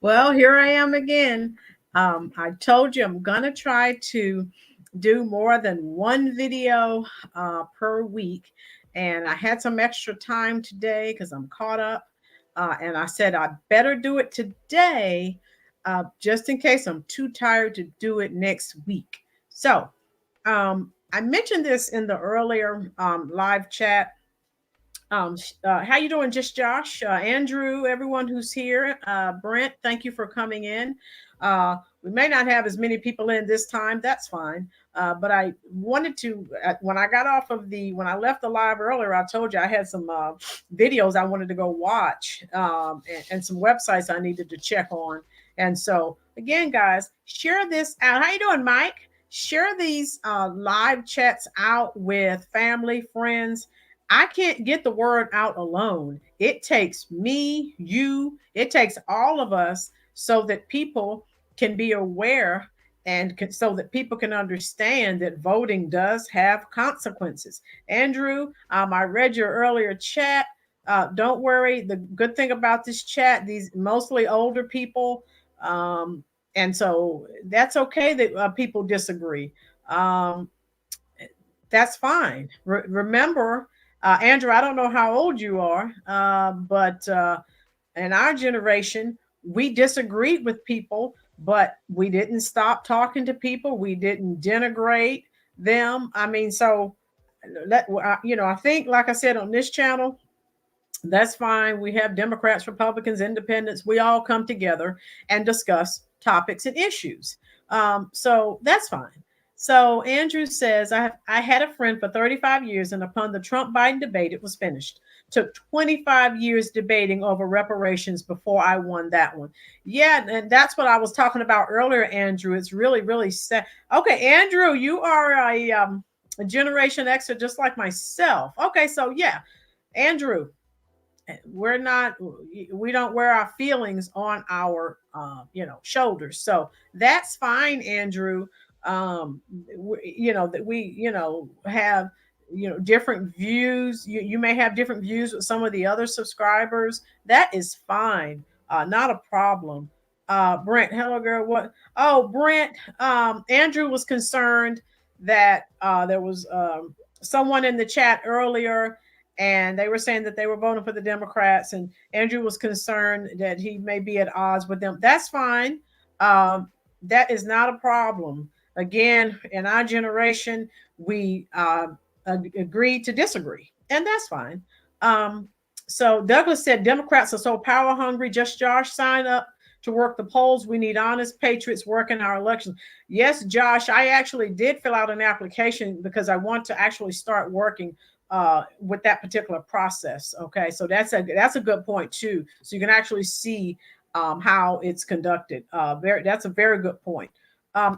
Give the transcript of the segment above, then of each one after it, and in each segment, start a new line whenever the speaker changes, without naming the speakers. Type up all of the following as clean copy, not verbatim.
Well, here I am again. I told you I'm gonna try to do more than one video per week, and I had some extra time today because I'm caught up, and I said I better do it today, just in case I'm too tired to do it next week. So I mentioned this in the earlier live chat. How you doing, just Josh, Andrew, everyone who's here, Brent, thank you for coming in. We may not have as many people in this time. That's fine. But I wanted to, when I got off of when I left the live earlier, I told you I had some videos I wanted to go watch, and some websites I needed to check on. And so again, guys, share this out. How you doing, Mike? Share these live chats out with family, friends. I can't get the word out alone. It takes me, you, it takes all of us so that people can be aware and so that people can understand that voting does have consequences. Andrew, I read your earlier chat. Don't worry. The good thing about this chat, these mostly older people, and so that's okay that people disagree. Um, that's fine. Remember, Andrew, I don't know how old you are, but in our generation, we disagreed with people, but we didn't stop talking to people. We didn't denigrate them. I mean, so I think, like I said on this channel, that's fine. We have Democrats, Republicans, Independents. We all come together and discuss topics and issues. So that's fine. So Andrew says, I had a friend for 35 years, and upon the Trump Biden debate, it was finished. Took 25 years debating over reparations before I won that one. Yeah, and that's what I was talking about earlier, Andrew. It's really, really sad. Okay, Andrew, you are a Generation Xer just like myself. Okay, so yeah, Andrew, we don't wear our feelings on our shoulders, so that's fine, Andrew. That we have different views. You may have different views with some of the other subscribers. That is fine. Not a problem. Brent, hello girl. What? Oh, Brent, Andrew was concerned that there was someone in the chat earlier, and they were saying that they were voting for the Democrats, and Andrew was concerned that he may be at odds with them. That's fine. That is not a problem. Again, in our generation, we agreed to disagree, and that's fine. So Douglas said Democrats are so power hungry. Just Josh, sign up to work the polls. We need honest patriots working our elections. Yes, Josh, I actually did fill out an application because I want to actually start working with that particular process. Okay, so that's a good point too. So you can actually see how it's conducted. That's a very good point.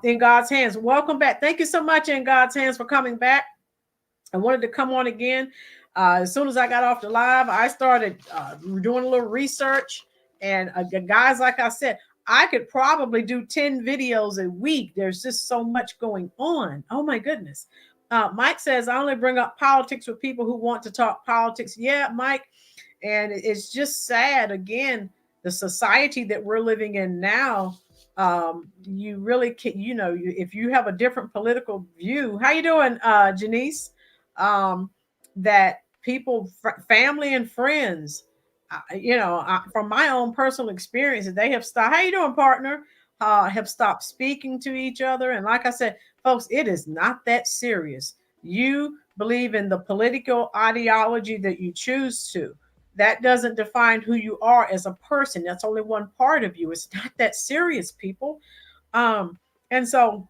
In God's hands, welcome back. Thank you so much, In God's Hands, for coming back. I wanted to come on again. As soon as I got off the live, I started doing a little research. And guys, like I said, I could probably do 10 videos a week. There's just so much going on. Oh my goodness. Mike says, I only bring up politics with people who want to talk politics. Yeah, Mike. And it's just sad. Again, the society that we're living in now, you really can, if you have a different political view. How you doing, Janice? That people, family and friends, from my own personal experience, they have stopped. How you doing, partner? Have stopped speaking to each other. And like I said, folks, it is not that serious. You believe in the political ideology that you choose to. That doesn't define who you are as a person. That's only one part of you. It's not that serious, people. And so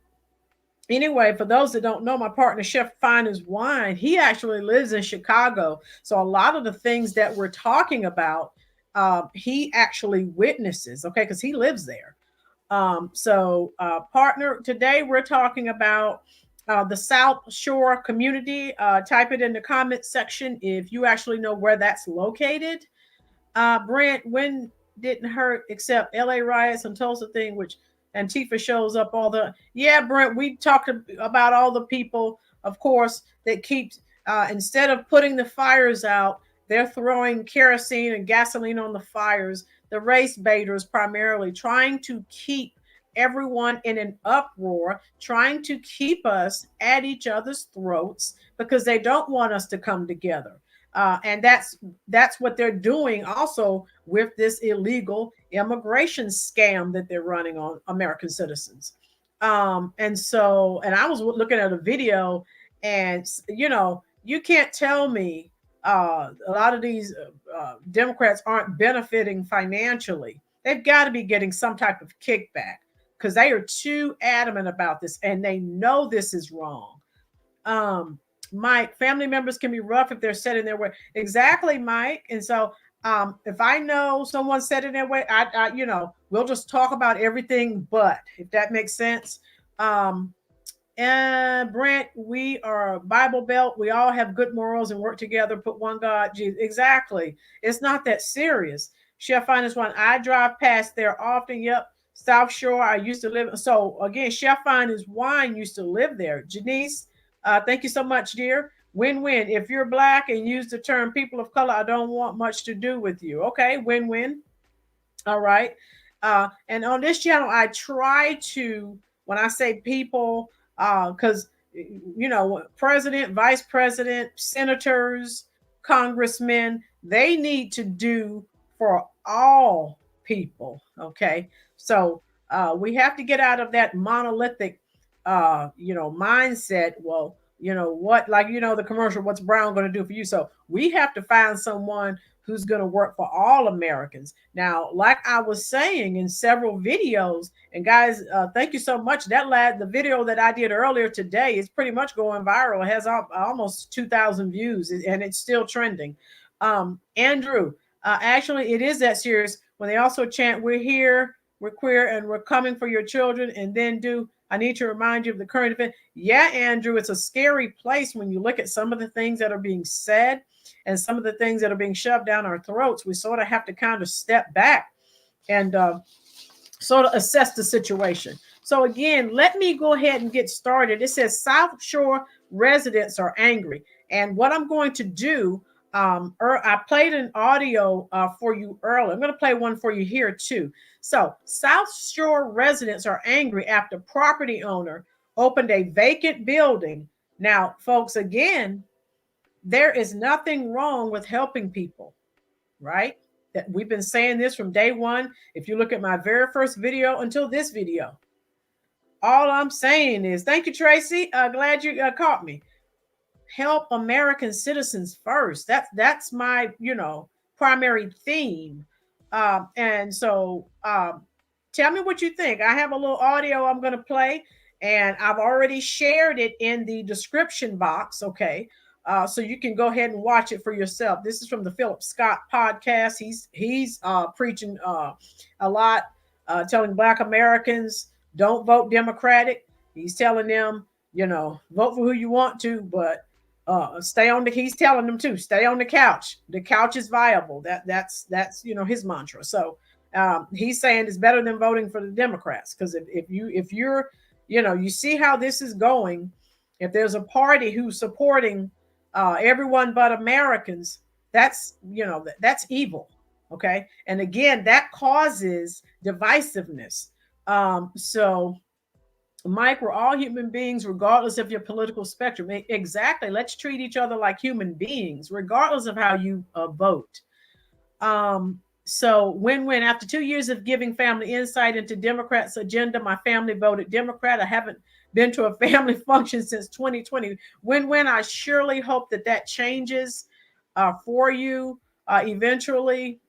anyway, for those that don't know, my partner, Chef Finer's Wine, he actually lives in Chicago. So a lot of the things that we're talking about, he actually witnesses, okay, because he lives there. Partner, today we're talking about the South Shore community. Type it in the comment section if you actually know where that's located. Brent, when didn't hurt except LA riots and Tulsa thing, which Antifa shows up all the. Yeah, Brent, we talked about all the people, of course, that keep, instead of putting the fires out, they're throwing kerosene and gasoline on the fires. the race baiters primarily, trying to keep everyone in an uproar, trying to keep us at each other's throats because they don't want us to come together. And that's what they're doing also with this illegal immigration scam that they're running on American citizens. And I was looking at a video, and you can't tell me a lot of these Democrats aren't benefiting financially. They've got to be getting some type of kickback because they are too adamant about this and they know this is wrong. um Mike, family members can be rough if they're set in their way. Exactly, Mike. And so if I know someone's set in their way, we'll just talk about everything, but if that makes sense. Um and Brent, we are Bible Belt. We all have good morals and work together, put one God, Jesus. Exactly. It's not that serious. Chef Fine one. I drive past there often. Yep. South Shore. I used to live. So again, Chef Fine Wine used to live there. Janice, thank you so much, dear. Win-win. If you're black and use the term people of color, I don't want much to do with you. Okay, win-win. All right. And on this channel, I try to, when I say people, because, president, vice president, senators, congressmen, they need to do for all people. So we have to get out of that monolithic, mindset. Well, what, like, the commercial, what's Brown going to do for you? So we have to find someone who's going to work for all Americans. Now, like I was saying in several videos, and guys, thank you so much. The video that I did earlier today is pretty much going viral. It has almost 2,000 views, and it's still trending. Andrew, actually, it is that serious when they also chant, "We're here, we're queer, and we're coming for your children," and then I need to remind you of the current event. Yeah, Andrew, it's a scary place when you look at some of the things that are being said and some of the things that are being shoved down our throats. We sort of have to kind of step back and sort of assess the situation. So again, let me go ahead and get started. It says South Shore residents are angry. And what I'm going to do, I played an audio for you earlier. I'm going to play one for you here too. So South Shore residents are angry after property owner opened a vacant building. Now, folks, again, there is nothing wrong with helping people, right? That we've been saying this from day one. If you look at my very first video until this video, all I'm saying is, thank you, Tracy. Glad you caught me. Help American citizens first. That's my primary theme. And so tell me what you think. I have a little audio I'm going to play, and I've already shared it in the description box. Okay. So you can go ahead and watch it for yourself. This is from the Philip Scott podcast. He's preaching a lot, telling Black Americans don't vote Democratic. He's telling them, vote for who you want to, but he's telling them to stay on the couch. The couch is viable. That's his mantra. So he's saying it's better than voting for the Democrats, because if you're you see how this is going. If there's a party who's supporting everyone but Americans, that's evil. Okay, and again, that causes divisiveness. So Mike, we're all human beings, regardless of your political spectrum. Exactly. Let's treat each other like human beings, regardless of how you vote. So win-win. After 2 years of giving family insight into Democrats' agenda, my family voted Democrat. I haven't been to a family function since 2020. Win-win. I surely hope that changes for you eventually.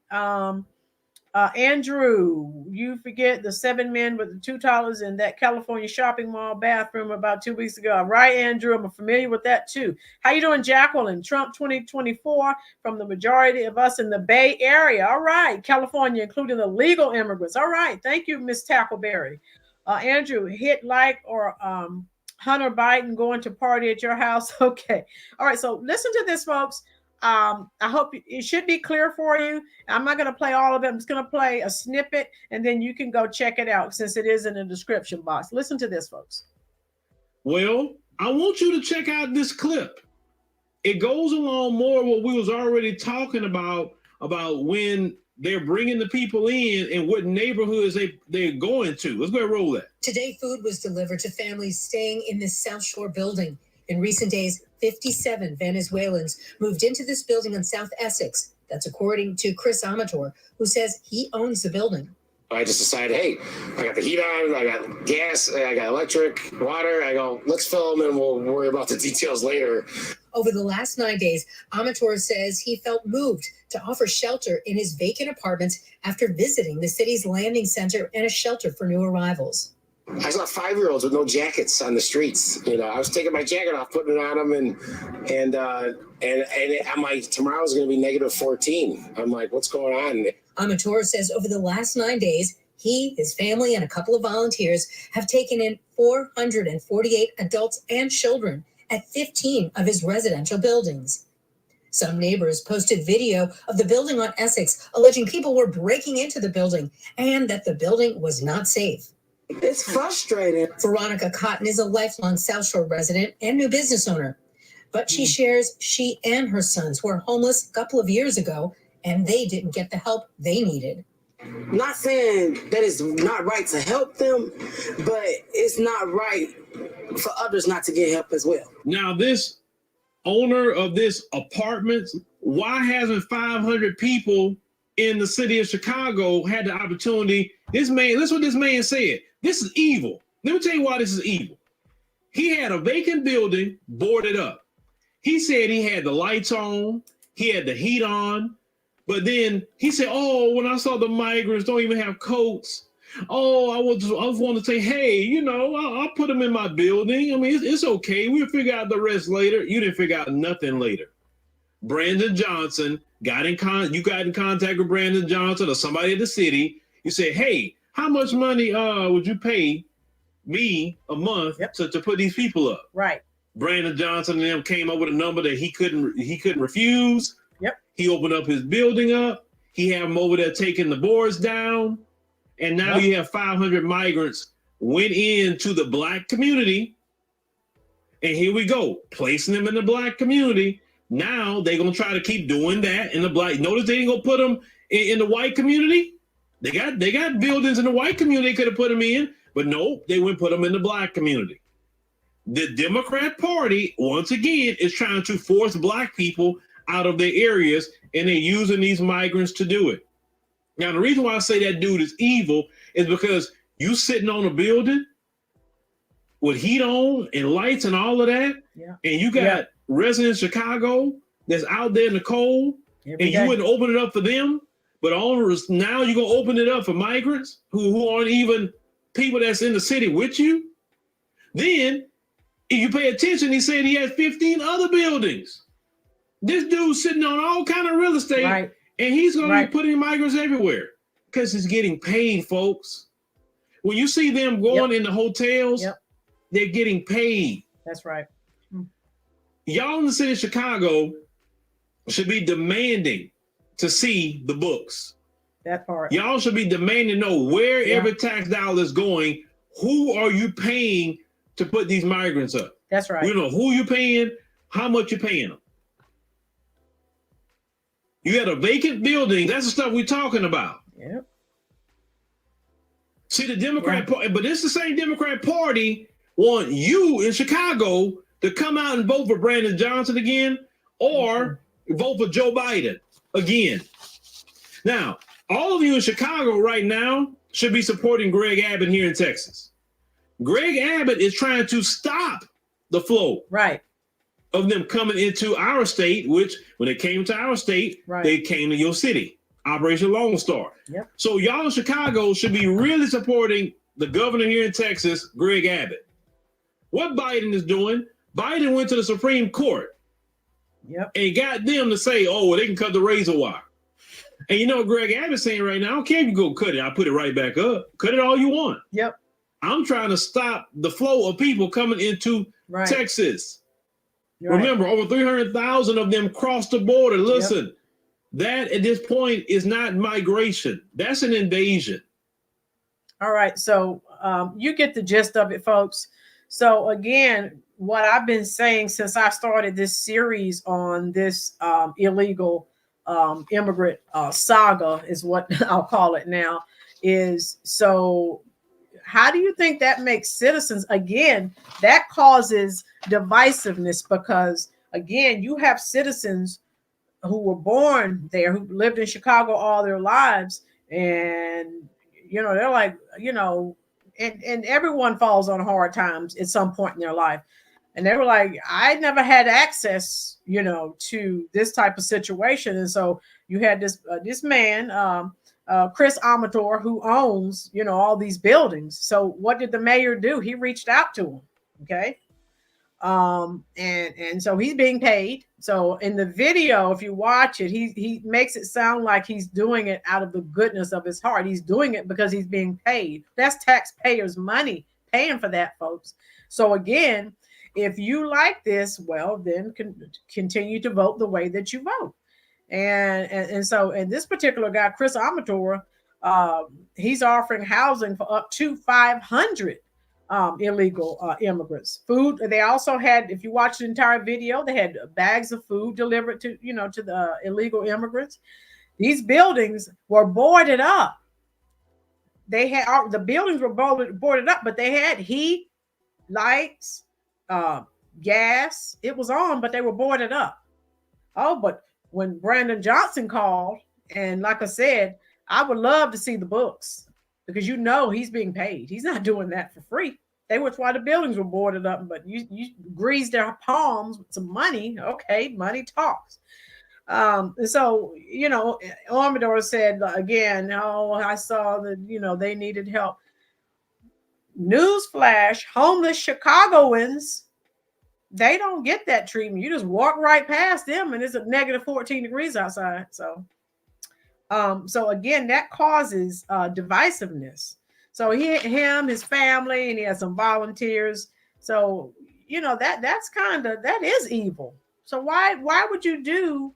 Andrew, you forget the 7 men with the $2 in that California shopping mall bathroom about 2 weeks ago. Right, Andrew? I'm familiar with that too. How you doing, Jacqueline? Trump 2024 from the majority of us in the Bay Area. All right, California, including the legal immigrants. All right, thank you, Miss Tackleberry. Andrew, hit like or Hunter Biden going to party at your house. Okay. All right, so listen to this, folks. I hope it should be clear for you. I'm not going to play all of it. I'm just going to play a snippet, and then you can go check it out since it is in the description box. Listen to this, folks.
Well, I want you to check out this clip. It goes along more what we was already talking about when they're bringing the people in and what neighborhoods they're going to. Let's go ahead and roll that.
Today, food was delivered to families staying in this South Shore building. In recent days, 57 Venezuelans moved into this building on South Essex. That's according to Chris Amator, who says he owns the building.
I just decided, hey, I got the heat on, I got gas, I got electric, water. I go, let's fill them and we'll worry about the details later.
Over the last 9 days, Amator says he felt moved to offer shelter in his vacant apartments after visiting the city's landing center and a shelter for new arrivals.
I saw 5-year-olds with no jackets on the streets. You know, I was taking my jacket off, putting it on them, and I'm like, tomorrow's going to be -14. I'm like, what's going on?
Amator says over the last 9 days, he, his family, and a couple of volunteers have taken in 448 adults and children at 15 of his residential buildings. Some neighbors posted video of the building on Essex, alleging people were breaking into the building and that the building was not safe.
It's frustrating.
Veronica Cotton is a lifelong South Shore resident and new business owner. But she shares she and her sons were homeless a couple of years ago, and they didn't get the help they needed.
Not saying that it's not right to help them, but it's not right for others not to get help as well.
Now, this owner of this apartment, why hasn't 500 people in the city of Chicago had the opportunity? This man, listen what this man said. This is evil. Let me tell you why this is evil. He had a vacant building boarded up. He said he had the lights on, he had the heat on, but then he said, oh, when I saw the migrants don't even have coats, oh, I was wanting to say, hey, you know, I'll put them in my building. I mean, it's okay. We'll figure out the rest later. You didn't figure out nothing later. Brandon Johnson you got in contact with Brandon Johnson or somebody at the city. You say, hey, how much money would you pay me a month to put these people up?
Right.
Brandon Johnson and them came up with a number that he couldn't refuse.
Yep.
He opened up his building up. He had them over there taking the boards down. And now you have 500 migrants went into the Black community. And here we go, placing them in the Black community. Now they're going to try to keep doing that in the Black. Notice they ain't going to put them in the white community. They got buildings in the white community they could have put them in, but no, they wouldn't put them in the Black community. The Democrat Party, once again, is trying to force Black people out of their areas, and they're using these migrants to do it. Now, the reason why I say that dude is evil is because you sitting on a building with heat on and lights and all of that, and you got residents of Chicago that's out there in the cold, and you wouldn't open it up for them, but owners, now you're going to open it up for migrants who aren't even people that's in the city with you. Then, if you pay attention, he said he had 15 other buildings. This dude's sitting on all kind of real estate, and he's going to be putting migrants everywhere because he's getting paid, folks. When you see them going in the hotels, they're getting paid.
That's right.
Y'all in the city of Chicago should be demanding to see the books.
That part.
Y'all should be demanding to know where every tax dollar is going. Who are you paying to put these migrants up?
That's right.
You know who you paying, how much you're paying them. You got a vacant building. That's the stuff we're talking about.
Yep.
See, the Democrat Party, but it's the same Democrat Party want you in Chicago to come out and vote for Brandon Johnson again or vote for Joe Biden again. Now, all of you in Chicago right now should be supporting Greg Abbott here in Texas. Greg Abbott is trying to stop the flow of them coming into our state, which when they came to our state, they came to your city, Operation Lone Star. So y'all in Chicago should be really supporting the governor here in Texas, Greg Abbott. What Biden is doing, Biden went to the Supreme Court and got them to say, oh, well, they can cut the razor wire. And you know what Greg Abbott's saying right now? I don't care if you go cut it. I'll put it right back up. Cut it all you want. I'm trying to stop the flow of people coming into Texas. Remember, over 300,000 of them crossed the border. Listen, that at this point is not migration. That's an invasion.
All right. So you get the gist of it, folks. So again, what I've been saying since I started this series on this illegal immigrant saga is what I'll call it now. Is so. How do you think that makes citizens? Again, that causes divisiveness because again, you have citizens who were born there, who lived in Chicago all their lives, and they're like, and everyone falls on hard times at some point in their life. And they were like, I never had access, to this type of situation. And so you had this man, Chris Amador, who owns, all these buildings. So what did the mayor do? He reached out to him. Okay. And so he's being paid. So in the video, if you watch it, he makes it sound like he's doing it out of the goodness of his heart. He's doing it because he's being paid. That's taxpayers' money paying for that, folks. So again, if you like this, well, then continue to vote the way that you vote. And so, and this particular guy, Chris Amador, he's offering housing for up to 500 illegal immigrants. Food. They also had, if you watch the entire video, they had bags of food delivered to the illegal immigrants. These buildings were boarded up. They had the buildings were boarded up, but they had heat, lights, gas. It was on, but they were boarded up. Oh, but when Brandon Johnson called, and like I said, I would love to see the books because he's being paid. He's not doing that for free. They were why the buildings were boarded up, but you greased their palms with some money. Okay, money talks. So Amador said again, I saw that they needed help. Newsflash: homeless Chicagoans, they don't get that treatment. You just walk right past them and it's a negative 14 degrees outside. So again, that causes divisiveness. So his family, and he has some volunteers. So that is evil. So why would you do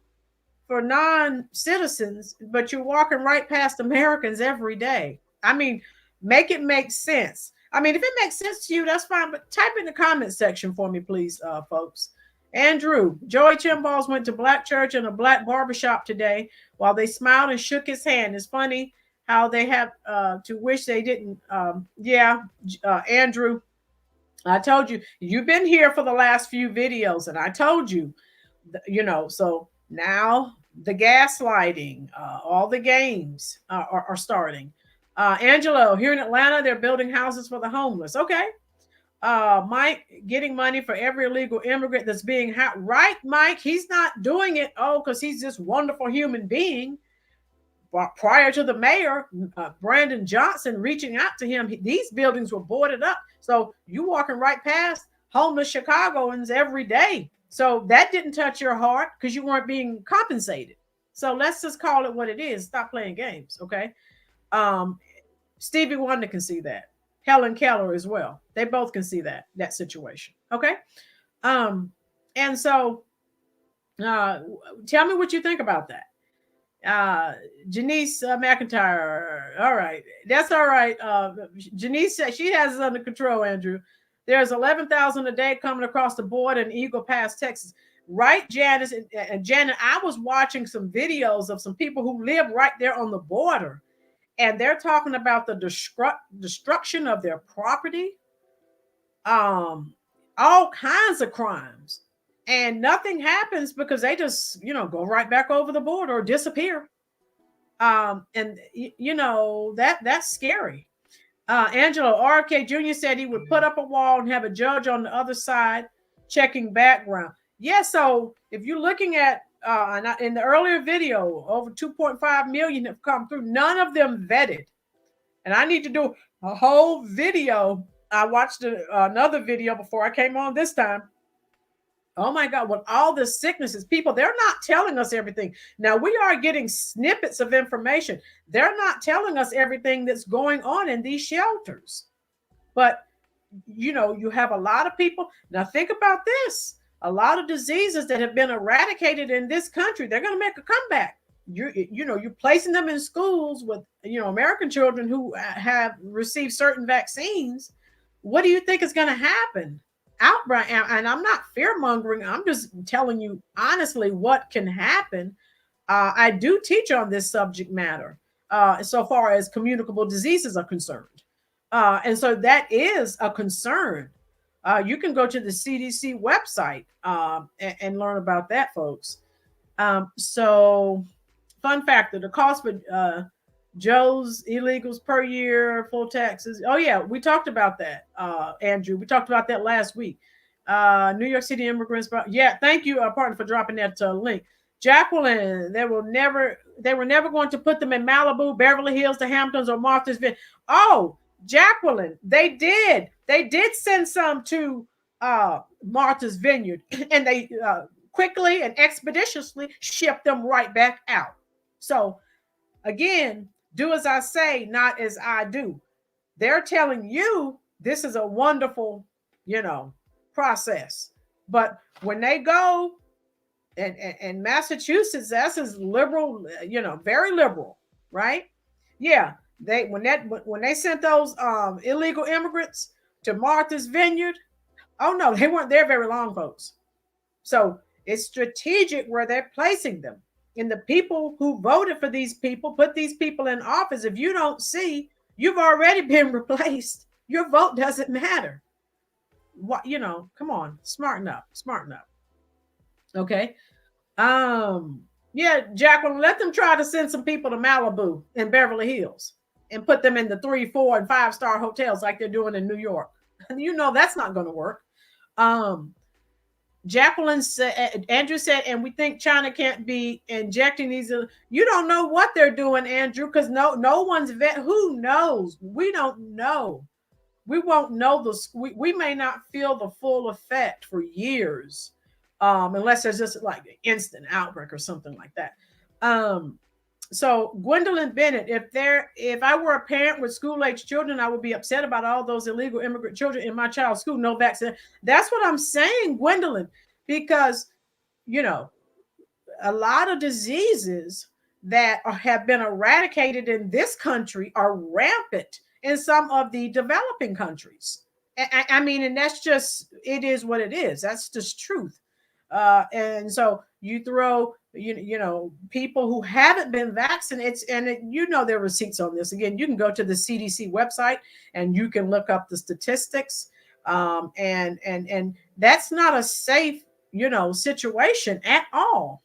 for non-citizens, but you're walking right past Americans every day? I mean, make it make sense. I mean, if it makes sense to you, that's fine. But type in the comment section for me, please, folks. Andrew: Joey Chimballs went to black church and a black barbershop today. While they smiled and shook his hand. It's funny how they have to wish they didn't. Andrew, I told you, you've been here for the last few videos, and I told you, so now the gaslighting, all the games are starting. Angelo: here in Atlanta, they're building houses for the homeless. Okay. Mike: getting money for every illegal immigrant that's being right, Mike. He's not doing it because he's this wonderful human being. Prior to the mayor, Brandon Johnson, reaching out to him, these buildings were boarded up. So you walking right past homeless Chicagoans every day. So that didn't touch your heart because you weren't being compensated. So let's just call it what it is. Stop playing games. Okay. Stevie Wonder can see that. Helen Keller as well. They both can see that situation. Okay. And so tell me what you think about that. Janice McIntyre. All right. That's all right. Janice said she has it under control, Andrew. There's 11,000 a day coming across the border in Eagle Pass, Texas. Right, Janice? And Janet, I was watching some videos of some people who live right there on the border. And they're talking about the destruction of their property, all kinds of crimes, and nothing happens because they just, go right back over the border or disappear. And that's scary. Angelo: RFK Jr. said he would put up a wall and have a judge on the other side checking background. Yeah. So if you're looking at in the earlier video, over 2.5 million have come through. None of them vetted. And I need to do a whole video. I watched another video before I came on this time. Oh my God, with all the sicknesses, people, they're not telling us everything. Now we are getting snippets of information. They're not telling us everything that's going on in these shelters. But, you have a lot of people. Now think about this. A lot of diseases that have been eradicated in this country, they're going to make a comeback. You're placing them in schools with, American children who have received certain vaccines. What do you think is going to happen? And I'm not fear mongering. I'm just telling you honestly what can happen. I do teach on this subject matter so far as communicable diseases are concerned. And so that is a concern. You can go to the CDC website and learn about that, folks. So, fun factor: the cost for Joe's illegals per year, full taxes. Oh yeah, we talked about that, Andrew. We talked about that last week. New York City immigrants. Yeah, thank you, partner, for dropping that link. Jacqueline, they were never going to put them in Malibu, Beverly Hills, the Hamptons, or Martha's Vineyard. Oh, Jacqueline, they did send some to Martha's Vineyard, and they quickly and expeditiously shipped them right back out. So again, do as I say, not as I do. They're telling you this is a wonderful, process. But when they go, and Massachusetts, that's as liberal, very liberal, right? Yeah, when they sent those illegal immigrants to Martha's Vineyard, oh no, they weren't there very long, folks. So it's strategic where they're placing them. And the people who voted for these people, put these people in office, if you don't see, you've already been replaced. Your vote doesn't matter. What, come on, smarten up. Okay. Yeah, Jacqueline, let them try to send some people to Malibu and Beverly Hills and put them in the 3, 4, and 5-star hotels like they're doing in New York. That's not going to work. Jacqueline said, Andrew said, and we think China can't be injecting these. You don't know what they're doing, Andrew, because no one's who knows? We don't know. We won't know we may not feel the full effect for years, unless there's just like an instant outbreak or something like that. So Gwendolyn Bennett, if I were a parent with school-age children, I would be upset about all those illegal immigrant children in my child's school. No vaccine. That's what I'm saying, Gwendolyn, because a lot of diseases that have been eradicated in this country are rampant in some of the developing countries. I mean, and that's just, it is what it is. That's just truth. And so you throw, people who haven't been vaccinated, and there are receipts on this. Again, you can go to the CDC website and you can look up the statistics. And that's not a safe, situation at all.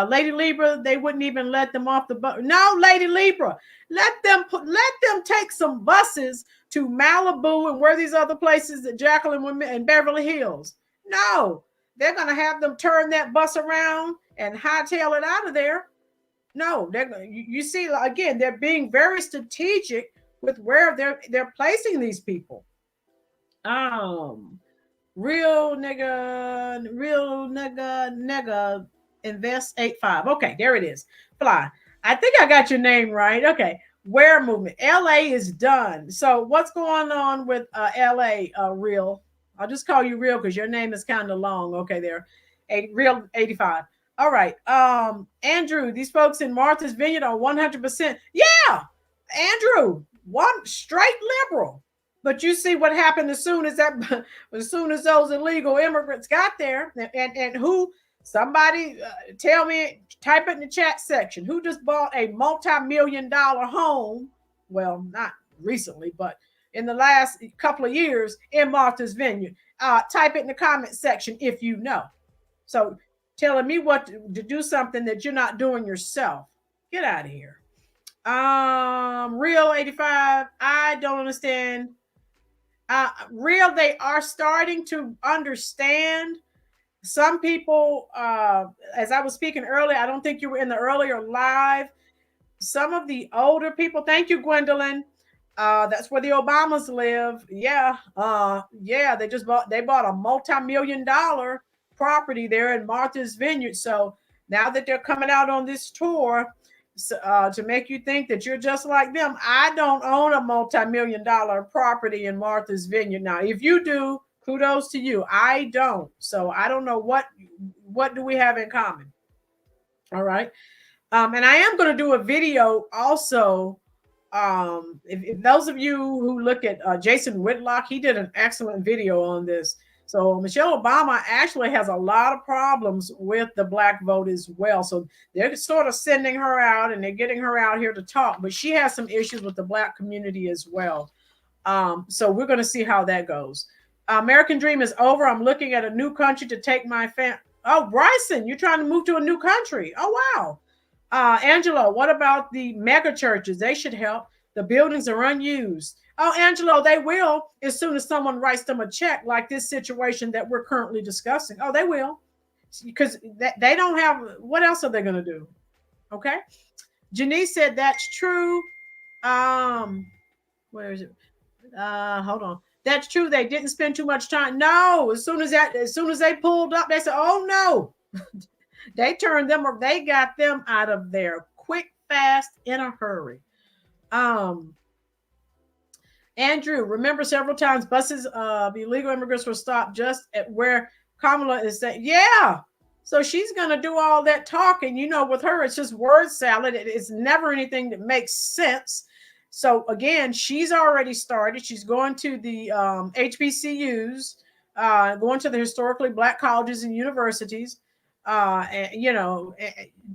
Lady Libra, they wouldn't even let them off the bus. No, Lady Libra, let them take some buses to Malibu and where these other places that Jacqueline and Beverly Hills. No, they're going to have them turn that bus around and hightail it out of there. No, you see, again, they're being very strategic with where they're placing these people. Real nigga invest 85. Okay, there it is. Fly. I think I got your name right. Okay. Where movement. LA is done. So what's going on with LA, Real? I'll just call you Real because your name is kind of long. Okay, there. Real 85. All right. Andrew, these folks in Martha's Vineyard are 100%. Yeah, Andrew, one straight liberal. But you see what happened as soon as those illegal immigrants got there, and who, somebody tell me, type it in the chat section, who just bought a multi-million-dollar home? Well, not recently, but in the last couple of years in Martha's Vineyard. Type it in the comment section if you know. So telling me what to do something that you're not doing yourself. Get out of here. Real 85, I don't understand. Real, they are starting to understand. Some people, as I was speaking earlier, I don't think you were in the earlier live. Some of the older people, thank you, Gwendolyn. That's where the Obamas live. Yeah. They bought a multi-million-dollar property there in Martha's Vineyard. So now that they're coming out on this tour, to make you think that you're just like them. I don't own a multi-million-dollar property in Martha's Vineyard. Now, if you do, kudos to you. I don't. So I don't know what do we have in common. All right. And I am going to do a video also. If those of you who look at Jason Whitlock, he did an excellent video on this. So Michelle Obama actually has a lot of problems with the black vote as well. So they're sort of sending her out and they're getting her out here to talk, but she has some issues with the black community as well. So we're going to see how that goes. American Dream is over. I'm looking at a new country to take my family. Oh, Bryson, you're trying to move to a new country. Oh, wow. Angelo, what about the mega churches? They should help. The buildings are unused. Oh, Angelo, they will as soon as someone writes them a check, like this situation that we're currently discussing. Oh, they will, because they don't have, what else are they going to do? Okay. Janice said that's true. Where is it? Hold on. That's true. They didn't spend too much time. No, as soon as they pulled up, they said, "Oh no." They turned them, or they got them out of there quick, fast, in a hurry. Andrew, remember several times buses of illegal immigrants were stopped just at where Kamala is saying, yeah. So she's going to do all that talking. You know, with her, it's just word salad. It's never anything that makes sense. So again, she's already started. She's going to the HBCUs, going to the historically black colleges and universities, and,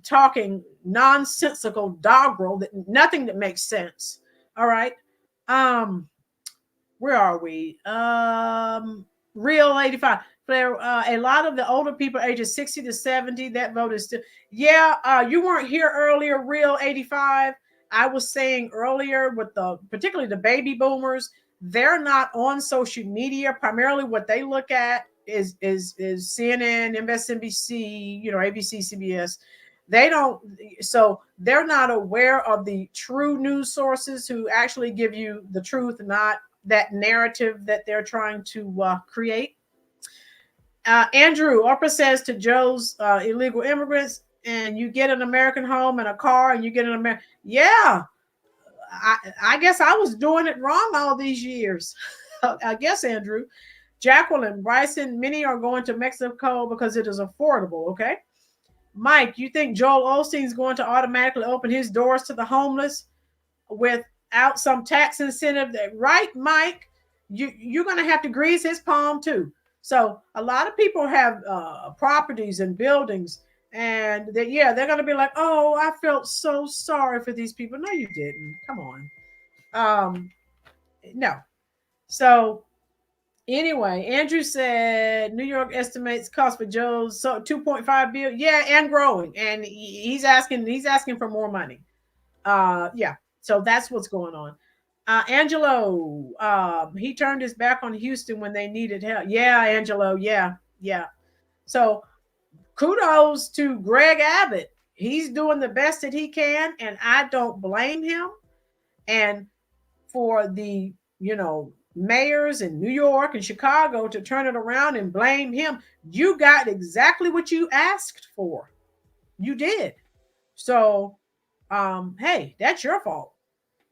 talking nonsensical doggerel, nothing that makes sense. All right. Where are we? Real 85. For a lot of the older people ages 60 to 70, that vote is still. Yeah, you weren't here earlier, Real 85. I was saying earlier with particularly the baby boomers, they're not on social media. Primarily what they look at is CNN, MSNBC, ABC, CBS. So they're not aware of the true news sources who actually give you the truth, not that narrative that they're trying to create. Andrew, Oprah says to Joe's illegal immigrants, and you get an American home and a car, and you get an American. Yeah, I guess I was doing it wrong all these years. I guess, Andrew. Jacqueline, Bryson, many are going to Mexico because it is affordable. Okay. Mike, you think Joel Osteen is going to automatically open his doors to the homeless without some tax incentive? Right, Mike? You're going to have to grease his palm too. So a lot of people have properties and buildings, and they're going to be like, oh, I felt so sorry for these people. No, you didn't. Come on. No. So anyway, Andrew said New York estimates cost for Joe's so 2.5 billion. Yeah, and growing. And he's asking for more money. Yeah. So that's what's going on. Angelo, he turned his back on Houston when they needed help. Yeah, Angelo. Yeah. So kudos to Greg Abbott. He's doing the best that he can, and I don't blame him. And for the, mayors in New York and Chicago to turn it around and blame him, you got exactly what you asked for. You did. So, hey, that's your fault.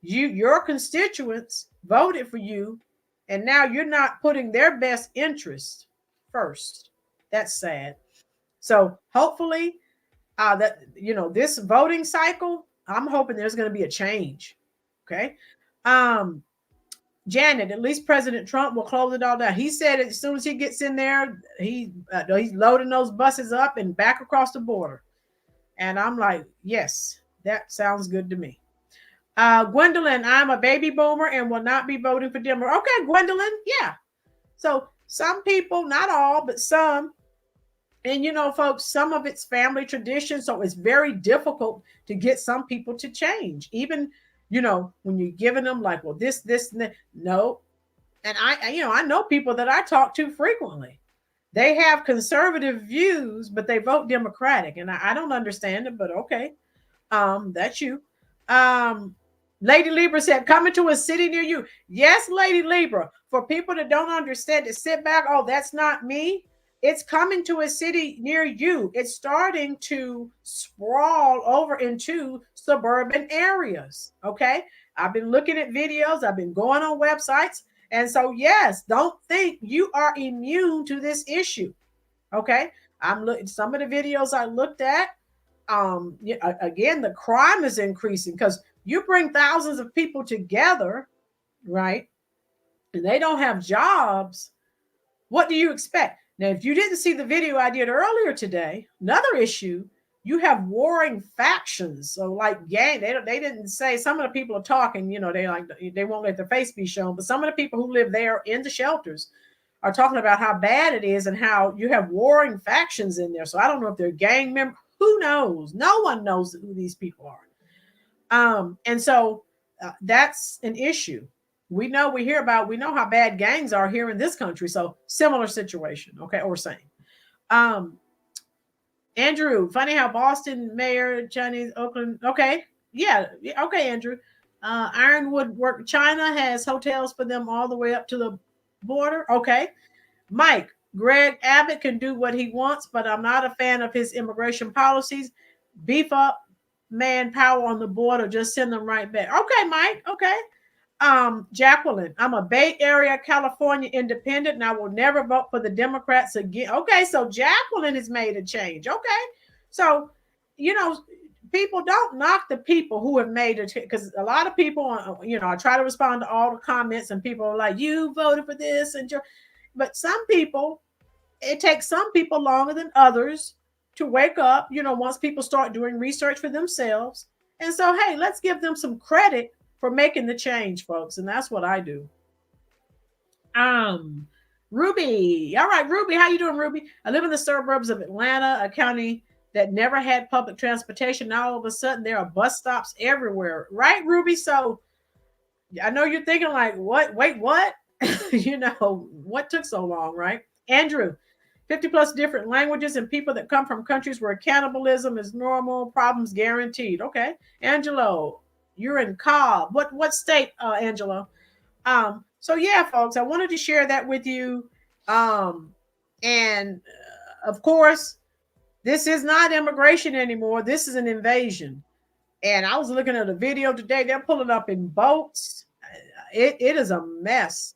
Your constituents voted for you, and now you're not putting their best interest first. That's sad. So hopefully this voting cycle, I'm hoping there's going to be a change. Okay. Janet, at least President Trump will close it all down. He said as soon as he gets in there, he's loading those buses up and back across the border. And I'm like, yes, that sounds good to me. Gwendolyn, I'm a baby boomer and will not be voting for Democrat. Okay, Gwendolyn, yeah. So some people, not all, but some. And folks, some of it's family tradition, so it's very difficult to get some people to change. Even, when you're giving them like, well, this, and that. No. And I know people that I talk to frequently. They have conservative views, but they vote Democratic. And I don't understand it, but okay. That's you. Lady Libra said, coming to a city near you. Yes, Lady Libra. For people that don't understand it, sit back. Oh, that's not me. It's coming to a city near you. It's starting to sprawl over into suburban areas. Okay. I've been looking at videos. I've been going on websites. And so, yes, don't think you are immune to this issue. Okay. I'm looking, some of the videos I looked at, again, the crime is increasing because you bring thousands of people together, right? And they don't have jobs. What do you expect? Now, if you didn't see the video I did earlier today, another issue, you have warring factions. So like gang, they didn't say, some of the people are talking, you know, they won't let their face be shown, but some of the people who live there in the shelters are talking about how bad it is and how you have warring factions in there. So I don't know if they're gang members. Who knows? No one knows who these people are. And so that's an issue. We know how bad gangs are here in this country. So similar situation. Okay. Or same. Andrew, funny how Boston mayor, Chinese, Oakland. Okay. Yeah. Okay, Andrew. Ironwood work. China has hotels for them all the way up to the border. Okay. Mike, Greg Abbott can do what he wants, but I'm not a fan of his immigration policies. Beef up manpower on the border, just send them right back. Okay, Mike. Okay. Jacqueline, I'm a Bay Area, California independent, and I will never vote for the Democrats again. Okay, so Jacqueline has made a change. Okay, so you know, people don't knock the people who have made it, because a lot of people, you know, I try to respond to all the comments, and people are like, "You voted for this," but some people, it takes some people longer than others to wake up. You know, once people start doing research for themselves, and so hey, let's give them some credit for making the change, folks. And that's what I do. Ruby. All right, Ruby, how you doing, Ruby? I live in the suburbs of Atlanta, a county that never had public transportation. Now all of a sudden there are bus stops everywhere. Right, Ruby? So I know you're thinking like, what? Wait, what? You know, what took so long, right? Andrew, 50 plus different languages and people that come from countries where cannibalism is normal, problems guaranteed. Okay. Angelo, you're in Cobb. What state, Angelo? So yeah, folks, I wanted to share that with you. And of course, this is not immigration anymore. This is an invasion. And I was looking at a video today. They're pulling up in boats. It is a mess.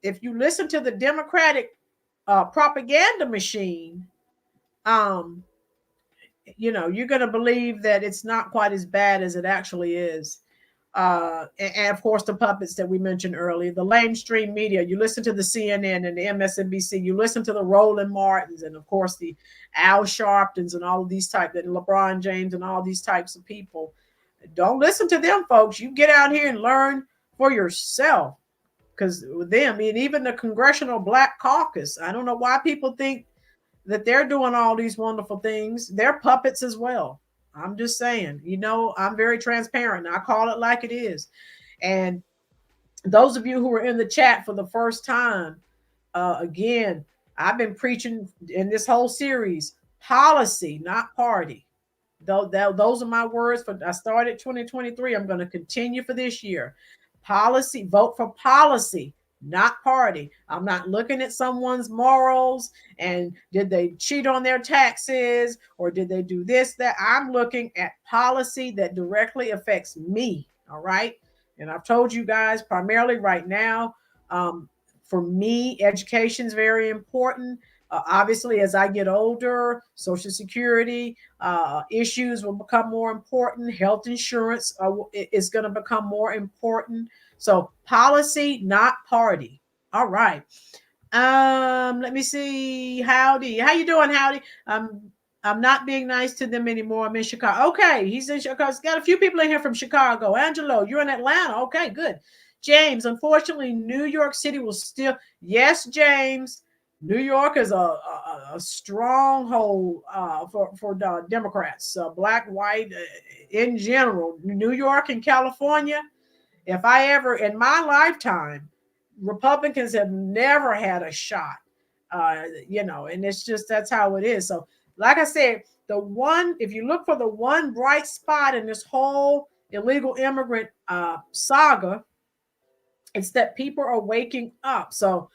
If you listen to the Democratic propaganda machine, you know, you're going to believe that it's not quite as bad as it actually is. And of course, the puppets that we mentioned earlier, the mainstream media, you listen to the CNN and the MSNBC, you listen to the Roland Martins, and of course, the Al Sharptons and all of these types, and LeBron James and all these types of people. Don't listen to them, folks. You get out here and learn for yourself. Because with them, I mean, even the Congressional Black Caucus, I don't know why people think that they're doing all these wonderful things. They're puppets as well. I'm just saying, you know, I'm very transparent. I call it like it is. And those of you who are in the chat for the first time, again, I've been preaching in this whole series, policy, not party. Those are my words. I started 2023. I'm going to continue for this year. Policy, vote for policy, not party. I'm not looking at someone's morals and did they cheat on their taxes or did they do this, that. I'm looking at policy that directly affects me. All right. And I've told you guys primarily right now, for me, education is very important. Obviously, as I get older, Social Security issues will become more important. Health insurance is going to become more important. So policy, not party. All right. Let me see. Howdy. How you doing, Howdy? I'm not being nice to them anymore. I'm in Chicago. Okay, he's in Chicago. He's got a few people in here from Chicago. Angelo, you're in Atlanta. Okay, good. James, unfortunately, New York City will still. Yes, James. New York is a stronghold for Democrats, black, white, in general. New York and California, if I ever, in my lifetime, Republicans have never had a shot, you know, and it's just, that's how it is. So, like I said, if you look for the one bright spot in this whole illegal immigrant saga, it's that people are waking up. So,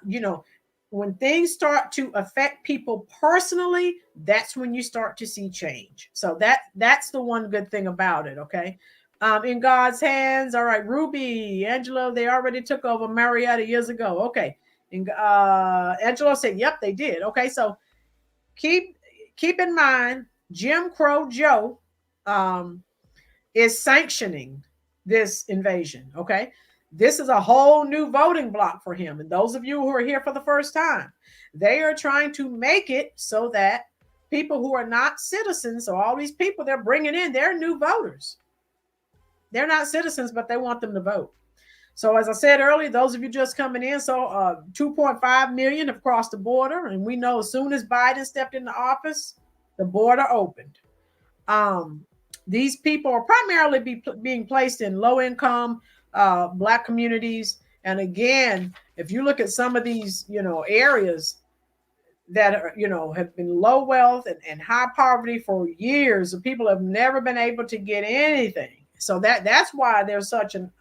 you know, when things start to affect people personally, that's when you start to see change. So that's the one good thing about it. Okay. In God's hands. All right. Ruby, Angelo, they already took over Marietta years ago. Okay. And Angelo said, yep, they did. Okay. So keep in mind, Jim Crow Joe is sanctioning this invasion. Okay. This is a whole new voting block for him. And those of you who are here for the first time, they are trying to make it so that people who are not citizens, so all these people they're bringing in, they're new voters. They're not citizens, but they want them to vote. So as I said earlier, those of you just coming in, so 2.5 million have crossed the border. And we know as soon as Biden stepped into office, the border opened. These people are primarily being placed in low-income Black communities. And again, if you look at some of these, areas that are, have been low wealth and high poverty for years, and people have never been able to get anything. So that's why there's such an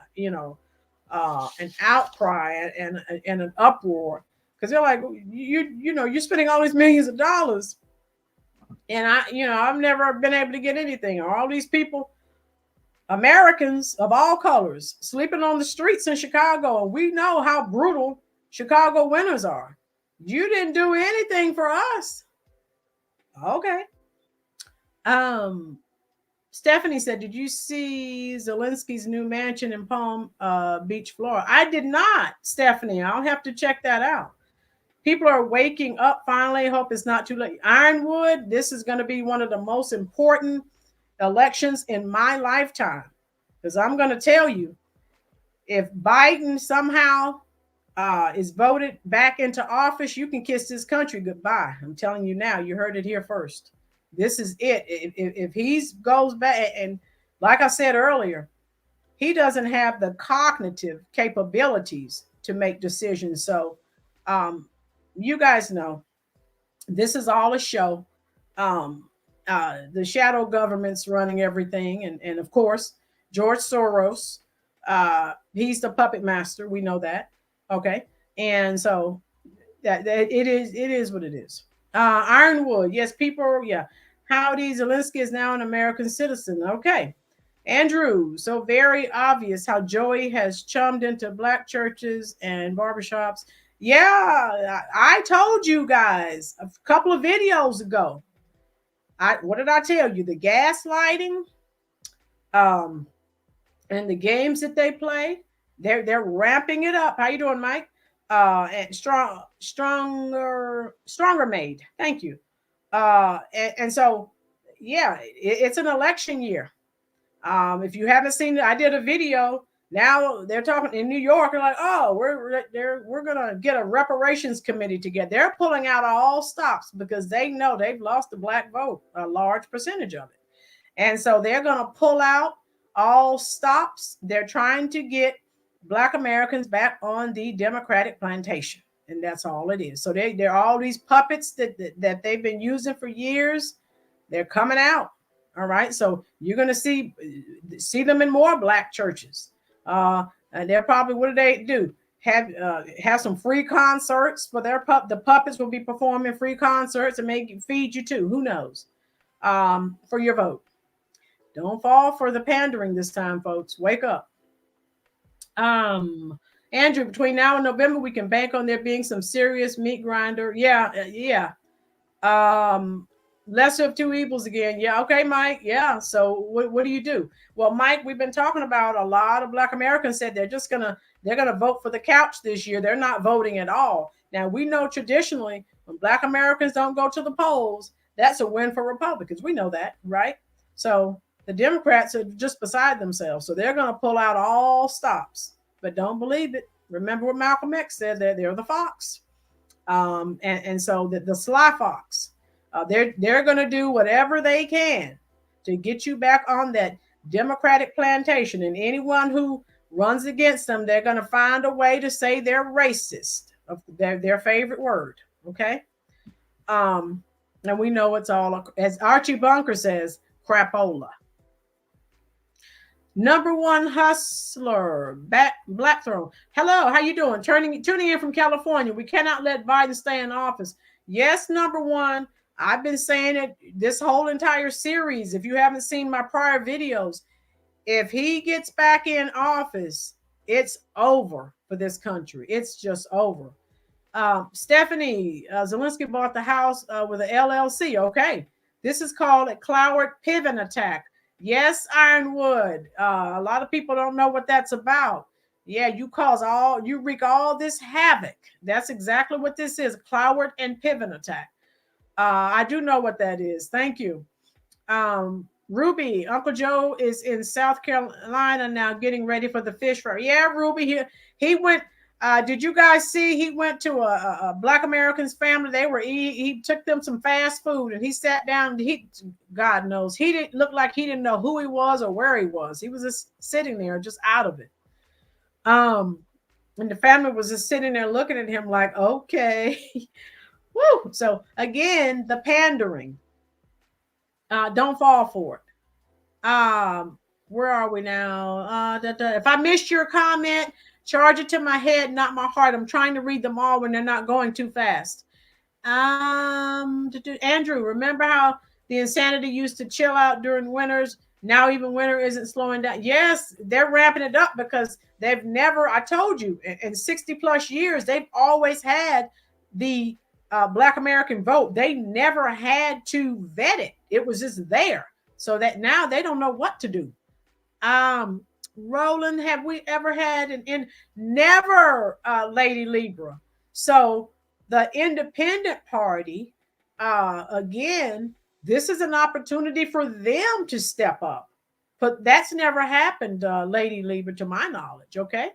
outcry and an uproar, because they're like, you're spending all these millions of dollars, and I've never been able to get anything. Or all these people, Americans of all colors, sleeping on the streets in Chicago, and we know how brutal Chicago winters are. You didn't do anything for us. Okay. Stephanie said, did you see Zelensky's new mansion in Palm Beach, Florida? I did not, Stephanie. I'll have to check that out. People are waking up finally. Hope it's not too late. Ironwood, this is going to be one of the most important elections in my lifetime. Because I'm going to tell you, if Biden somehow is voted back into office, you can kiss this country goodbye. I'm telling you now, you heard it here first. This is it. If he goes back, and like I said earlier, he doesn't have the cognitive capabilities to make decisions. So you guys know this is all a show. The shadow government's running everything. And of course, George Soros, he's the puppet master. We know that. Okay. And so that it is what it is. Ironwood, yes, people, yeah. Howdy, Zelensky is now an American citizen. Okay. Andrew, so very obvious how Joey has chummed into Black churches and barbershops. Yeah, I told you guys a couple of videos ago. What did I tell you? The gaslighting, and the games that they play, they're ramping it up. How you doing, Mike? And stronger made. Thank you. And so, yeah, it's an election year. If you haven't seen it, I did a video. Now they're talking in New York. They're like, oh, we're gonna get a reparations committee together. They're pulling out all stops because they know they've lost the Black vote, a large percentage of it, and so they're gonna pull out all stops. They're trying to get Black Americans back on the Democratic plantation, and that's all it is. So they're all these puppets that they've been using for years. They're coming out. All right, so you're going to see them in more Black churches. And they're probably, what do they do? Have some free concerts for the puppets will be performing free concerts and feed you too. Who knows? For your vote. Don't fall for the pandering this time, folks. Wake up. Andrew, between now and November, we can bank on there being some serious meat grinder. Yeah. Lesser of two evils again. Yeah. Okay, Mike. Yeah. So what do you do? Well, Mike, we've been talking about a lot of Black Americans said they're going to vote for the couch this year. They're not voting at all. Now, we know traditionally when Black Americans don't go to the polls, that's a win for Republicans. We know that, right? So the Democrats are just beside themselves. So they're going to pull out all stops, but don't believe it. Remember what Malcolm X said, that they're the fox. And so the sly fox. They're going to do whatever they can to get you back on that Democratic plantation. And anyone who runs against them, they're going to find a way to say they're racist, their favorite word. Okay. And we know it's all, as Archie Bunker says, crapola. Number one hustler, Black Throne. Hello, how you doing? Tuning in from California. We cannot let Biden stay in office. Yes, number one. I've been saying it this whole entire series. If you haven't seen my prior videos, if he gets back in office, it's over for this country. It's just over. Stephanie, Zelensky bought the house with an LLC. Okay. This is called a Cloward Piven attack. Yes, Ironwood. A lot of people don't know what that's about. Yeah, you wreak all this havoc. That's exactly what this is, Cloward and Piven attack. I do know what that is. Thank you. Ruby, Uncle Joe is in South Carolina now getting ready for the fish fry. Yeah, Ruby, he went. Did you guys see he went to a Black Americans family? He took them some fast food and he sat down. God knows, he didn't look like he didn't know who he was or where he was. He was just sitting there, just out of it. And the family was just sitting there looking at him like, okay. Woo. So again, the pandering. Don't fall for it. Where are we now? If I missed your comment, charge it to my head, not my heart. I'm trying to read them all when they're not going too fast. Andrew, remember how the insanity used to chill out during winters? Now even winter isn't slowing down. Yes, they're ramping it up because they've never, I told you, in 60 plus years, they've always had the Black American vote. They never had to vet it. It was just there. So that now they don't know what to do. Roland, have we ever had never, Lady Libra. So the independent party, again, this is an opportunity for them to step up. But that's never happened, Lady Libra, to my knowledge. Okay.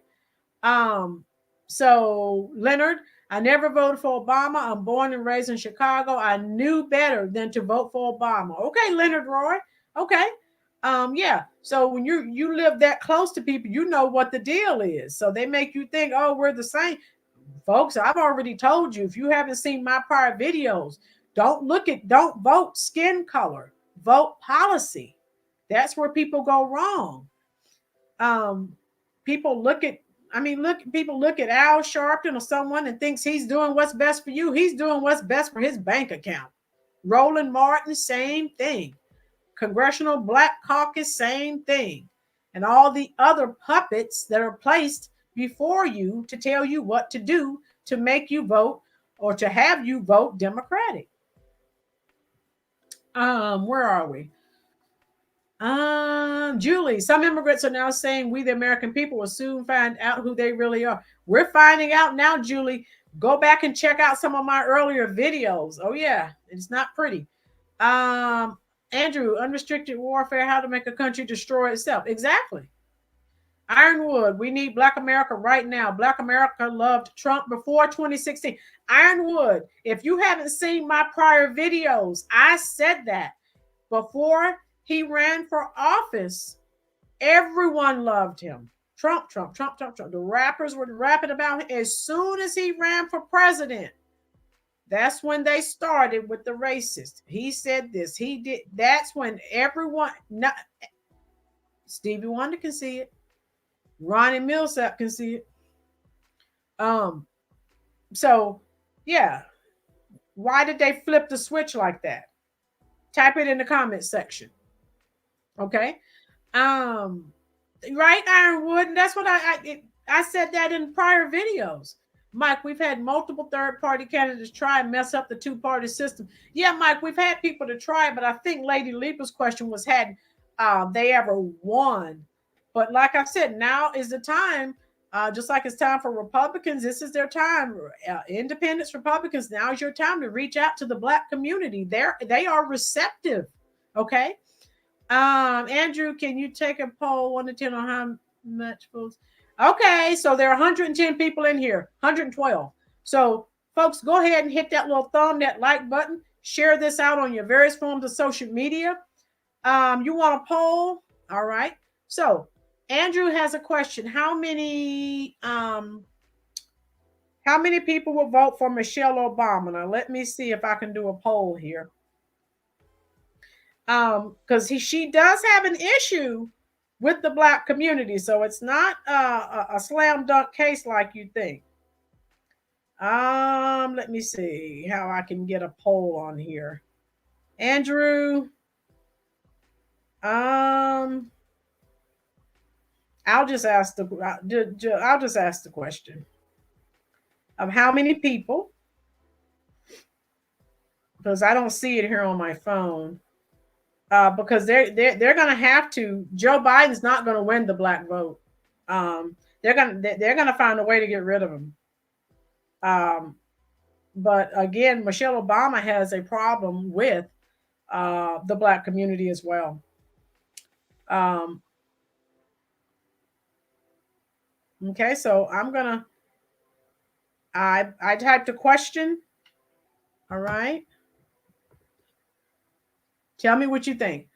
So Leonard, I never voted for Obama. I'm born and raised in Chicago. I knew better than to vote for Obama. Okay, Leonard Roy. Okay. Yeah. So when you live that close to people, you know what the deal is. So they make you think, oh, we're the same. Folks, I've already told you, if you haven't seen my prior videos, don't vote skin color, vote policy. That's where people go wrong. People look at Al Sharpton or someone and thinks he's doing what's best for you. He's doing what's best for his bank account. Roland Martin, same thing. Congressional Black Caucus, same thing. And all the other puppets that are placed before you to tell you what to do to make you vote or to have you vote Democratic. Where are we? Julie, some immigrants are now saying we, the American people, will soon find out who they really are. We're finding out now, Julie. Go back and check out some of my earlier videos. Oh, yeah, it's not pretty. Andrew, unrestricted warfare, how to make a country destroy itself. Exactly. Ironwood, we need Black America right now. Black America loved Trump before 2016. Ironwood, if you haven't seen my prior videos, I said that before he ran for office, everyone loved him. Trump. The rappers were rapping about him. As soon as he ran for president, that's when they started with the racist. He said this, he did. That's when everyone, Stevie Wonder can see it. Ronnie Millsap can see it. So yeah, why did they flip the switch like that? Type it in the comment section. Okay. Right, Ironwood, and that's what I said that in prior videos. Mike, we've had multiple third-party candidates try and mess up the two-party system. Yeah, Mike, we've had people to try, but I think Lady Libra's question was, had they ever won? But like I said, now is the time, just like it's time for Republicans, this is their time. Independents, Republicans, now is your time to reach out to the Black community. They are receptive, okay? Andrew, can you take a poll 1 to 10 on how much votes? Okay, so there are 110 people in here, 112. So folks, go ahead and hit that little that like button. Share this out on your various forms of social media. You want a poll? All right. So Andrew has a question. How many people will vote for Michelle Obama? Now let me see if I can do a poll here. Because she does have an issue with the Black community, so it's not a slam dunk case like you think. Let me see how I can get a poll on here. Andrew, I'll just ask the question of how many people, because I don't see it here on my phone. Because they're going to have to. Joe Biden's not going to win the Black vote. they're gonna find a way to get rid of him. But again, Michelle Obama has a problem with the Black community as well. Okay, so I typed a question. All right. Tell me what you think.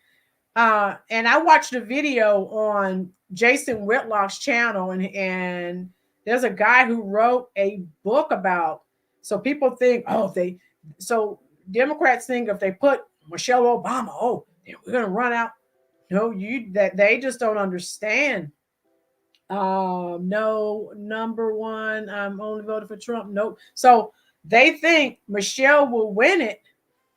And I watched a video on Jason Whitlock's channel, and there's a guy who wrote a book about. So people think, so Democrats think if they put Michelle Obama, we're gonna run out. No, they just don't understand. No, number one, I'm only voting for Trump. No, so they think Michelle will win it.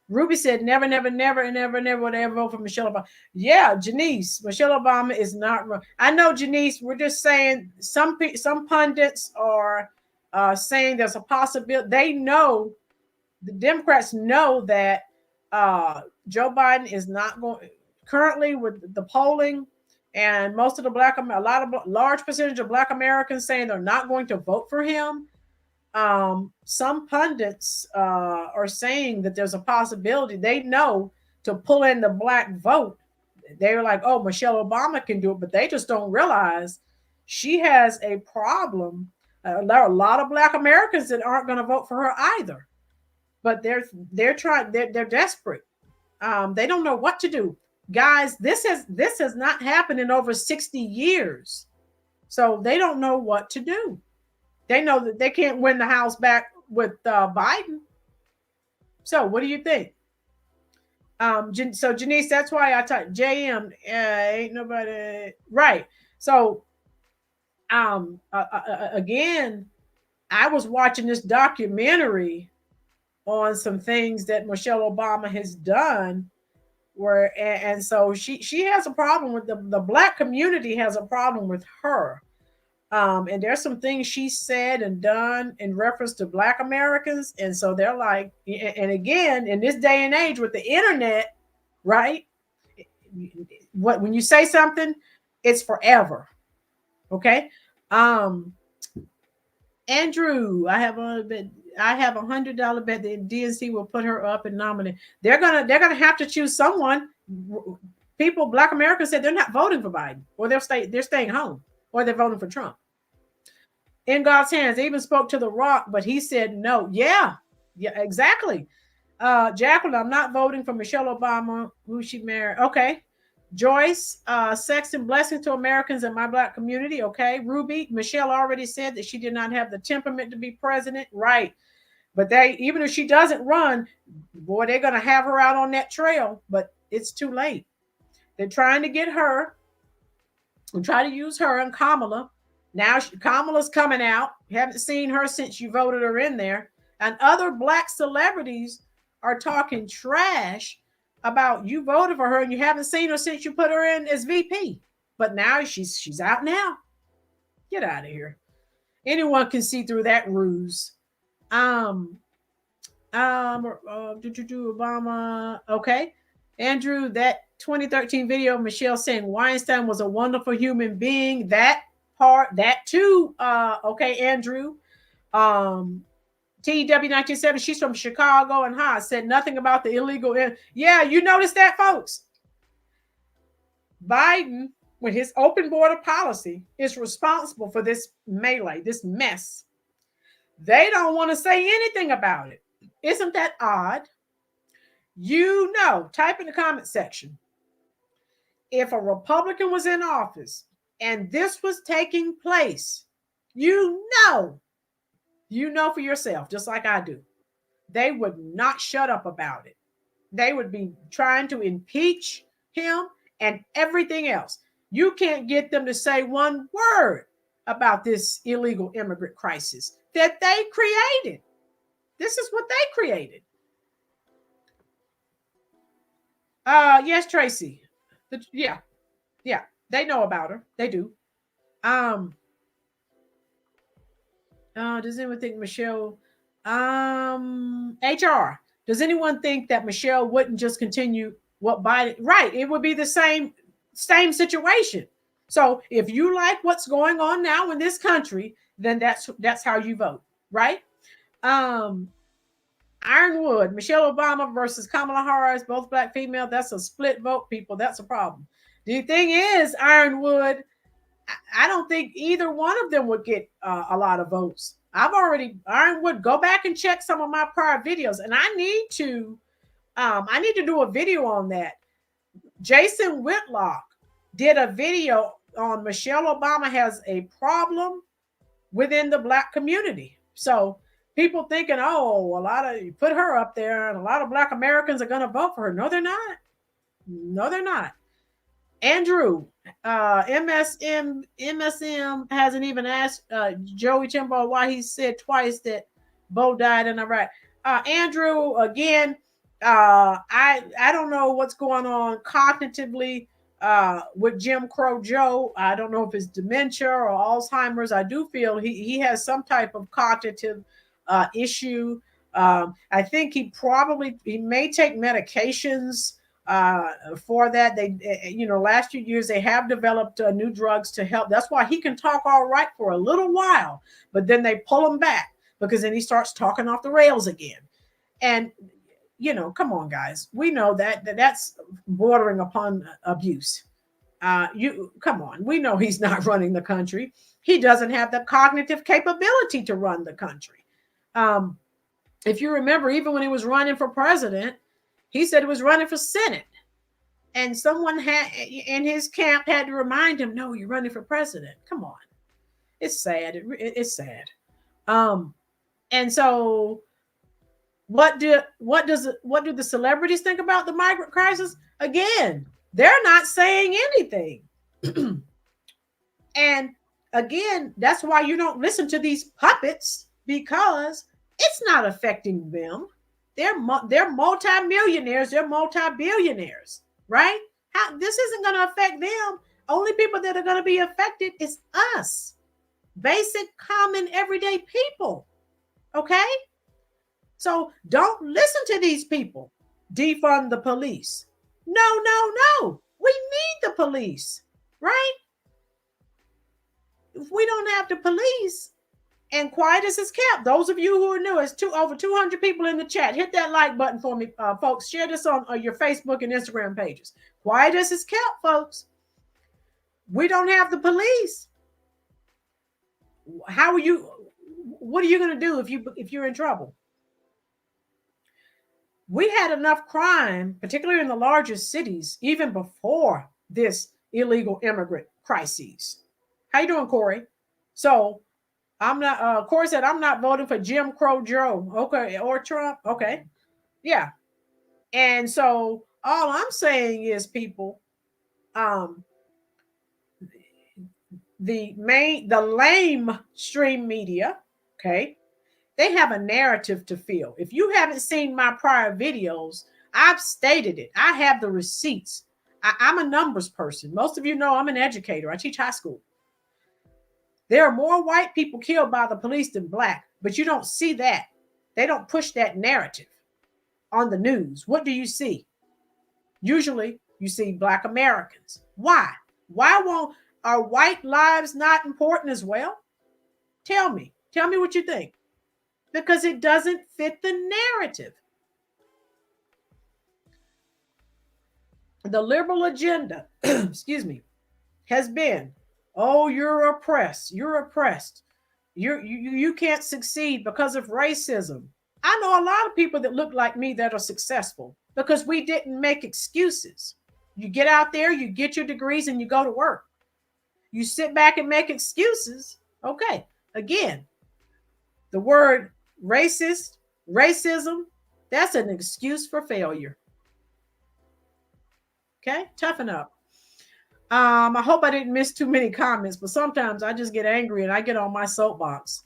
Ruby said, never would ever vote for Michelle Obama. Yeah, Janice, Michelle Obama is not wrong. I know, Janice, we're just saying some pundits are saying there's a possibility. They know, the Democrats know that Joe Biden is not going, currently with the polling, and most of the large percentage of Black Americans saying they're not going to vote for him. Some pundits are saying that there's a possibility, they know, to pull in the Black vote. They're like, oh, Michelle Obama can do it, but they just don't realize she has a problem. There are a lot of Black Americans that aren't going to vote for her either, but they're trying, they're desperate. They don't know what to do. Guys, this has not happened in over 60 years. So they don't know what to do. They know that they can't win the House back with Biden. So what do you think? So Janice, that's why I typed JM. Ain't nobody right. So again, I was watching this documentary on some things that Michelle Obama has done, and so she has a problem with the Black community, has a problem with her. And there's some things she said and done in reference to Black Americans. And so they're like, and again, in this day and age with the internet, right? When you say something, it's forever. Okay. Andrew, I have $100 bet the DNC will put her up and nominate. They're gonna have to choose someone. People, Black Americans said they're not voting for Biden, or they're staying home, or they're voting for Trump. In God's hands, they even spoke to The Rock, but he said no. Yeah, exactly. Jacqueline, I'm not voting for Michelle Obama, who she married. Okay. Joyce, sex and blessings to Americans in my Black community. Okay. Ruby, Michelle already said that she did not have the temperament to be president. Right. But even if she doesn't run, boy, they're going to have her out on that trail, but it's too late. They're trying to get her and try to use her and Kamala. Now Kamala's coming out. You haven't seen her since you voted her in there. And other Black celebrities are talking trash about you voted for her and you haven't seen her since you put her in as VP. But now she's out now. Get out of here. Anyone can see through that ruse. Obama. Okay. Andrew, that 2013 video of Michelle saying Weinstein was a wonderful human being, that too. Okay, Andrew. TW1970, she's from Chicago and said nothing about the illegal. Yeah, you noticed that, folks. Biden, with his open border policy, is responsible for this melee, this mess. They don't want to say anything about it. Isn't that odd? Type in the comment section. If a Republican was in office and this was taking place, you know for yourself, just like I do, they would not shut up about it. They would be trying to impeach him and everything else. You can't get them to say one word about this illegal immigrant crisis that they created. This is what they created. Yes, Tracy. Yeah, they know about her. They do. Does anyone think Michelle, HR, does anyone think that Michelle wouldn't just continue what Biden, right? It would be the same situation. So if you like what's going on now in this country, then that's how you vote, right? Ironwood, Michelle Obama versus Kamala Harris, both black female. That's a split vote, people. That's a problem. The thing is, Ironwood, I don't think either one of them would get a lot of votes. Ironwood, go back and check some of my prior videos, and I need to do a video on that. Jason Whitlock did a video on Michelle Obama has a problem within the black community. So people thinking, oh, you put her up there and a lot of black Americans are going to vote for her. No, they're not. No, they're not. Andrew, MSM hasn't even asked Joey Timbo why he said twice that Bo died in Iraq. Andrew, again, I don't know what's going on cognitively with Jim Crow Joe. I don't know if it's dementia or Alzheimer's. I do feel he has some type of cognitive issue. I think he may take medications for that. They, last few years they have developed new drugs to help. That's why he can talk all right for a little while, but then they pull him back because then he starts talking off the rails again. And come on, guys. We know that's bordering upon abuse. Come on. We know he's not running the country. He doesn't have the cognitive capability to run the country. If you remember, even when he was running for president, he said he was running for Senate. And someone in his camp had to remind him, no, you're running for president. Come on. It's sad. It's sad. And so what do the celebrities think about the migrant crisis? Again, they're not saying anything. And again, that's why you don't listen to these puppets, because it's not affecting them. They're multimillionaires. They're multi-billionaires, right? This isn't going to affect them. Only people that are going to be affected is us, basic, common, everyday people. Okay? So don't listen to these people. Defund the police. No. We need the police, right? If we don't have the police, and quiet as it's kept. Those of you who are new, it's over 200 people in the chat. Hit that like button for me, folks. Share this on your Facebook and Instagram pages. Quiet as it's kept, folks. We don't have the police. What are you going to do if you're in trouble? We had enough crime, particularly in the largest cities, even before this illegal immigrant crises. How you doing, Corey? So I'm not, Corey said, I'm not voting for Jim Crow Joe. Okay. Or Trump. Okay. Yeah. And so all I'm saying is, people, the lame stream media, okay, they have a narrative to fill. If you haven't seen my prior videos, I've stated it. I have the receipts. I'm a numbers person. Most of you know I'm an educator. I teach high school. There are more white people killed by the police than black, but you don't see that. They don't push that narrative on the news. What do you see? Usually you see black Americans. Why? Are white lives not important as well? Tell me what you think. Because it doesn't fit the narrative. The liberal agenda, excuse me, has been, oh, you're oppressed. You're oppressed. You can't succeed because of racism. I know a lot of people that look like me that are successful because we didn't make excuses. You get out there, you get your degrees, and you go to work. You sit back and make excuses. Okay. Again, the word racism, that's an excuse for failure. Okay. Toughen up. I hope I didn't miss too many comments, but sometimes I just get angry and I get on my soapbox.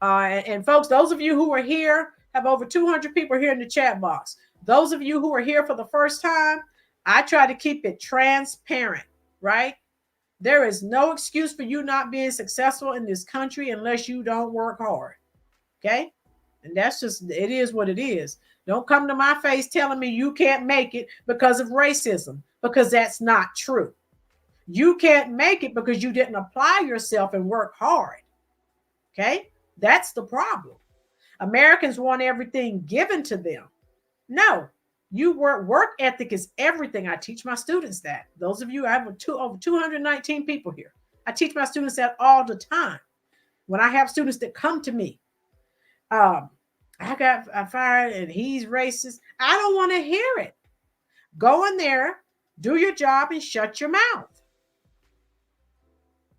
And folks, those of you who are here, have over 200 people here in the chat box. Those of you who are here for the first time, I try to keep it transparent, right? There is no excuse for you not being successful in this country unless you don't work hard. Okay? And that's just, it is what it is. Don't come to my face telling me you can't make it because of racism, because that's not true. You can't make it because you didn't apply yourself and work hard. Okay? That's the problem. Americans want everything given to them. No, work ethic is everything. I teach my students that. Those of you, I have over 219 people here. I teach my students that all the time. When I have students that come to me, I got fired and he's racist. I don't want to hear it. Go in there, do your job, and shut your mouth.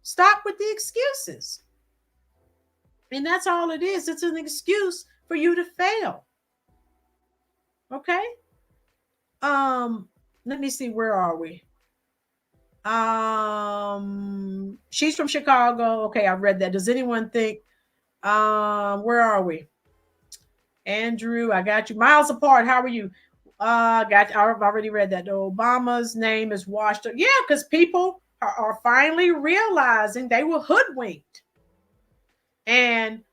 Stop with the excuses. And that's all it is. It's an excuse for you to fail. Okay? Let me see, where are we? She's from Chicago. Okay, I read that. Does anyone think where are we? Andrew, I got you. Miles apart. How are you? I've already read that. Obama's name is washed up. Yeah, because people are finally realizing they were hoodwinked. And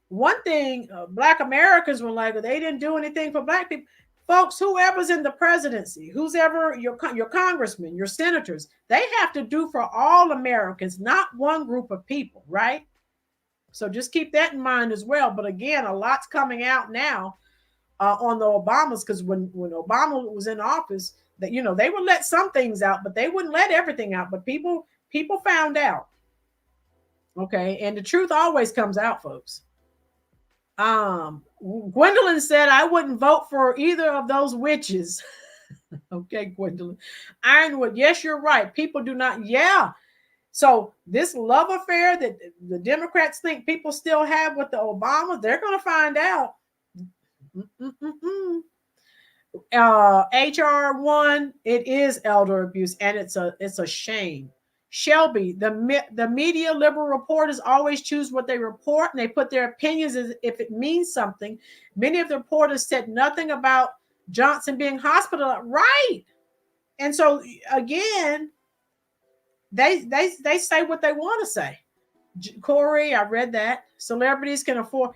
one thing, Black Americans were like, they didn't do anything for Black people. Folks, whoever's in the presidency, who's ever your congressmen, your senators, they have to do for all Americans, not one group of people, right? So just keep that in mind as well. But again, a lot's coming out now on the Obamas, because when Obama was in office, that they would let some things out, but they wouldn't let everything out. But people found out. Okay, and the truth always comes out, folks. Gwendolyn said, I wouldn't vote for either of those witches. Okay, Gwendolyn. Ironwood, yes, you're right. People do not, yeah. So this love affair that the Democrats think people still have with the Obamas, they're going to find out. HR 1, it is elder abuse, and it's a shame. Shelby, the media liberal reporters always choose what they report, and they put their opinions as if it means something. Many of the reporters said nothing about Johnson being hospitalized, right? And so again, they say what they want to say. Corey, I read that. Celebrities can afford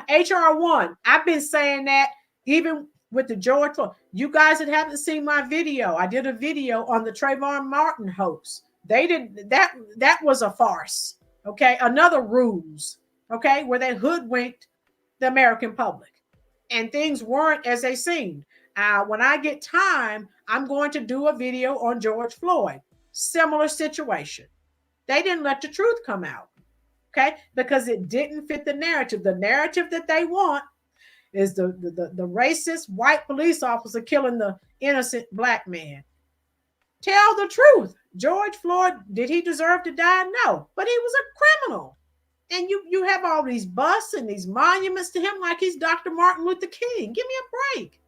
HR 1. I've been saying that even with the George Floyd. You guys that haven't seen my video, I did a video on the Trayvon Martin hoax. They did that was a farce. Okay, another ruse. Okay, where they hoodwinked the American public, and things weren't as they seemed. When I get time, I'm going to do a video on George Floyd. Similar situation. They didn't let the truth come out. Okay, because it didn't fit the narrative. The narrative that they want is the racist white police officer killing the innocent Black man. Tell the truth. George Floyd, did he deserve to die? No, but he was a criminal. And you have all these busts and these monuments to him like he's Dr. Martin Luther King. Give me a break.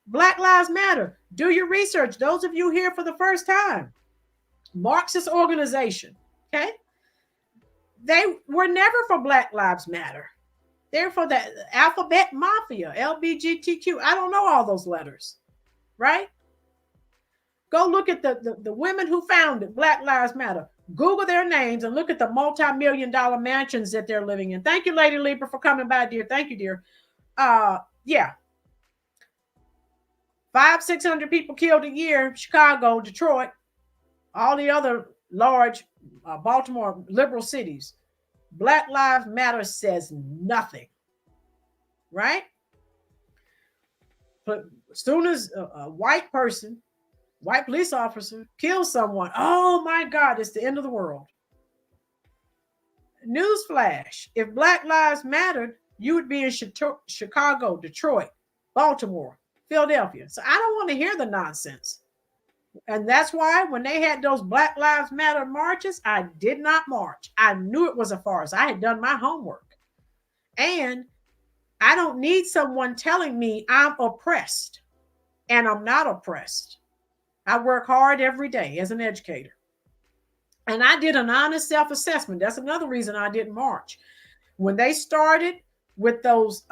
Black Lives Matter. Do your research. Those of you here for the first time. Marxist organization. Okay? They were never for Black Lives Matter. They're for the alphabet mafia, LBGTQ. I don't know all those letters, right? Go look at the women who founded Black Lives Matter. Google their names and look at the multi-million-dollar mansions that they're living in. Thank you, Lady Libra, for coming by, dear. Thank you, dear. Yeah. 500-600 people killed a year. Chicago, Detroit, all the other large Baltimore liberal cities. Black Lives Matter says nothing, right? But as soon as a white person, white police officer kills someone, oh my God, it's the end of the world. Newsflash, if Black Lives mattered, you would be in Chicago, Detroit, Baltimore, Philadelphia. So I don't want to hear the nonsense. And that's why when they had those Black Lives Matter marches, I did not march. I knew it was a farce. I had done my homework. And I don't need someone telling me I'm oppressed. And I'm not oppressed. I work hard every day as an educator. And I did an honest self-assessment. That's another reason I didn't march. When they started with those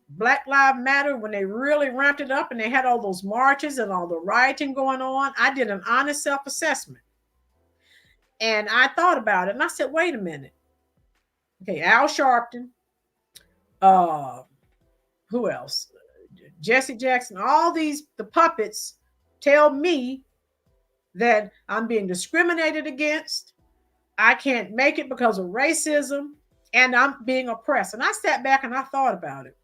Black Lives Matter, when they really ramped it up and they had all those marches and all the rioting going on, I did an honest self-assessment. And I thought about it and I said, wait a minute. Okay, Al Sharpton, who else? Jesse Jackson, all these, the puppets tell me that I'm being discriminated against. I can't make it because of racism, and I'm being oppressed. And I sat back and I thought about it.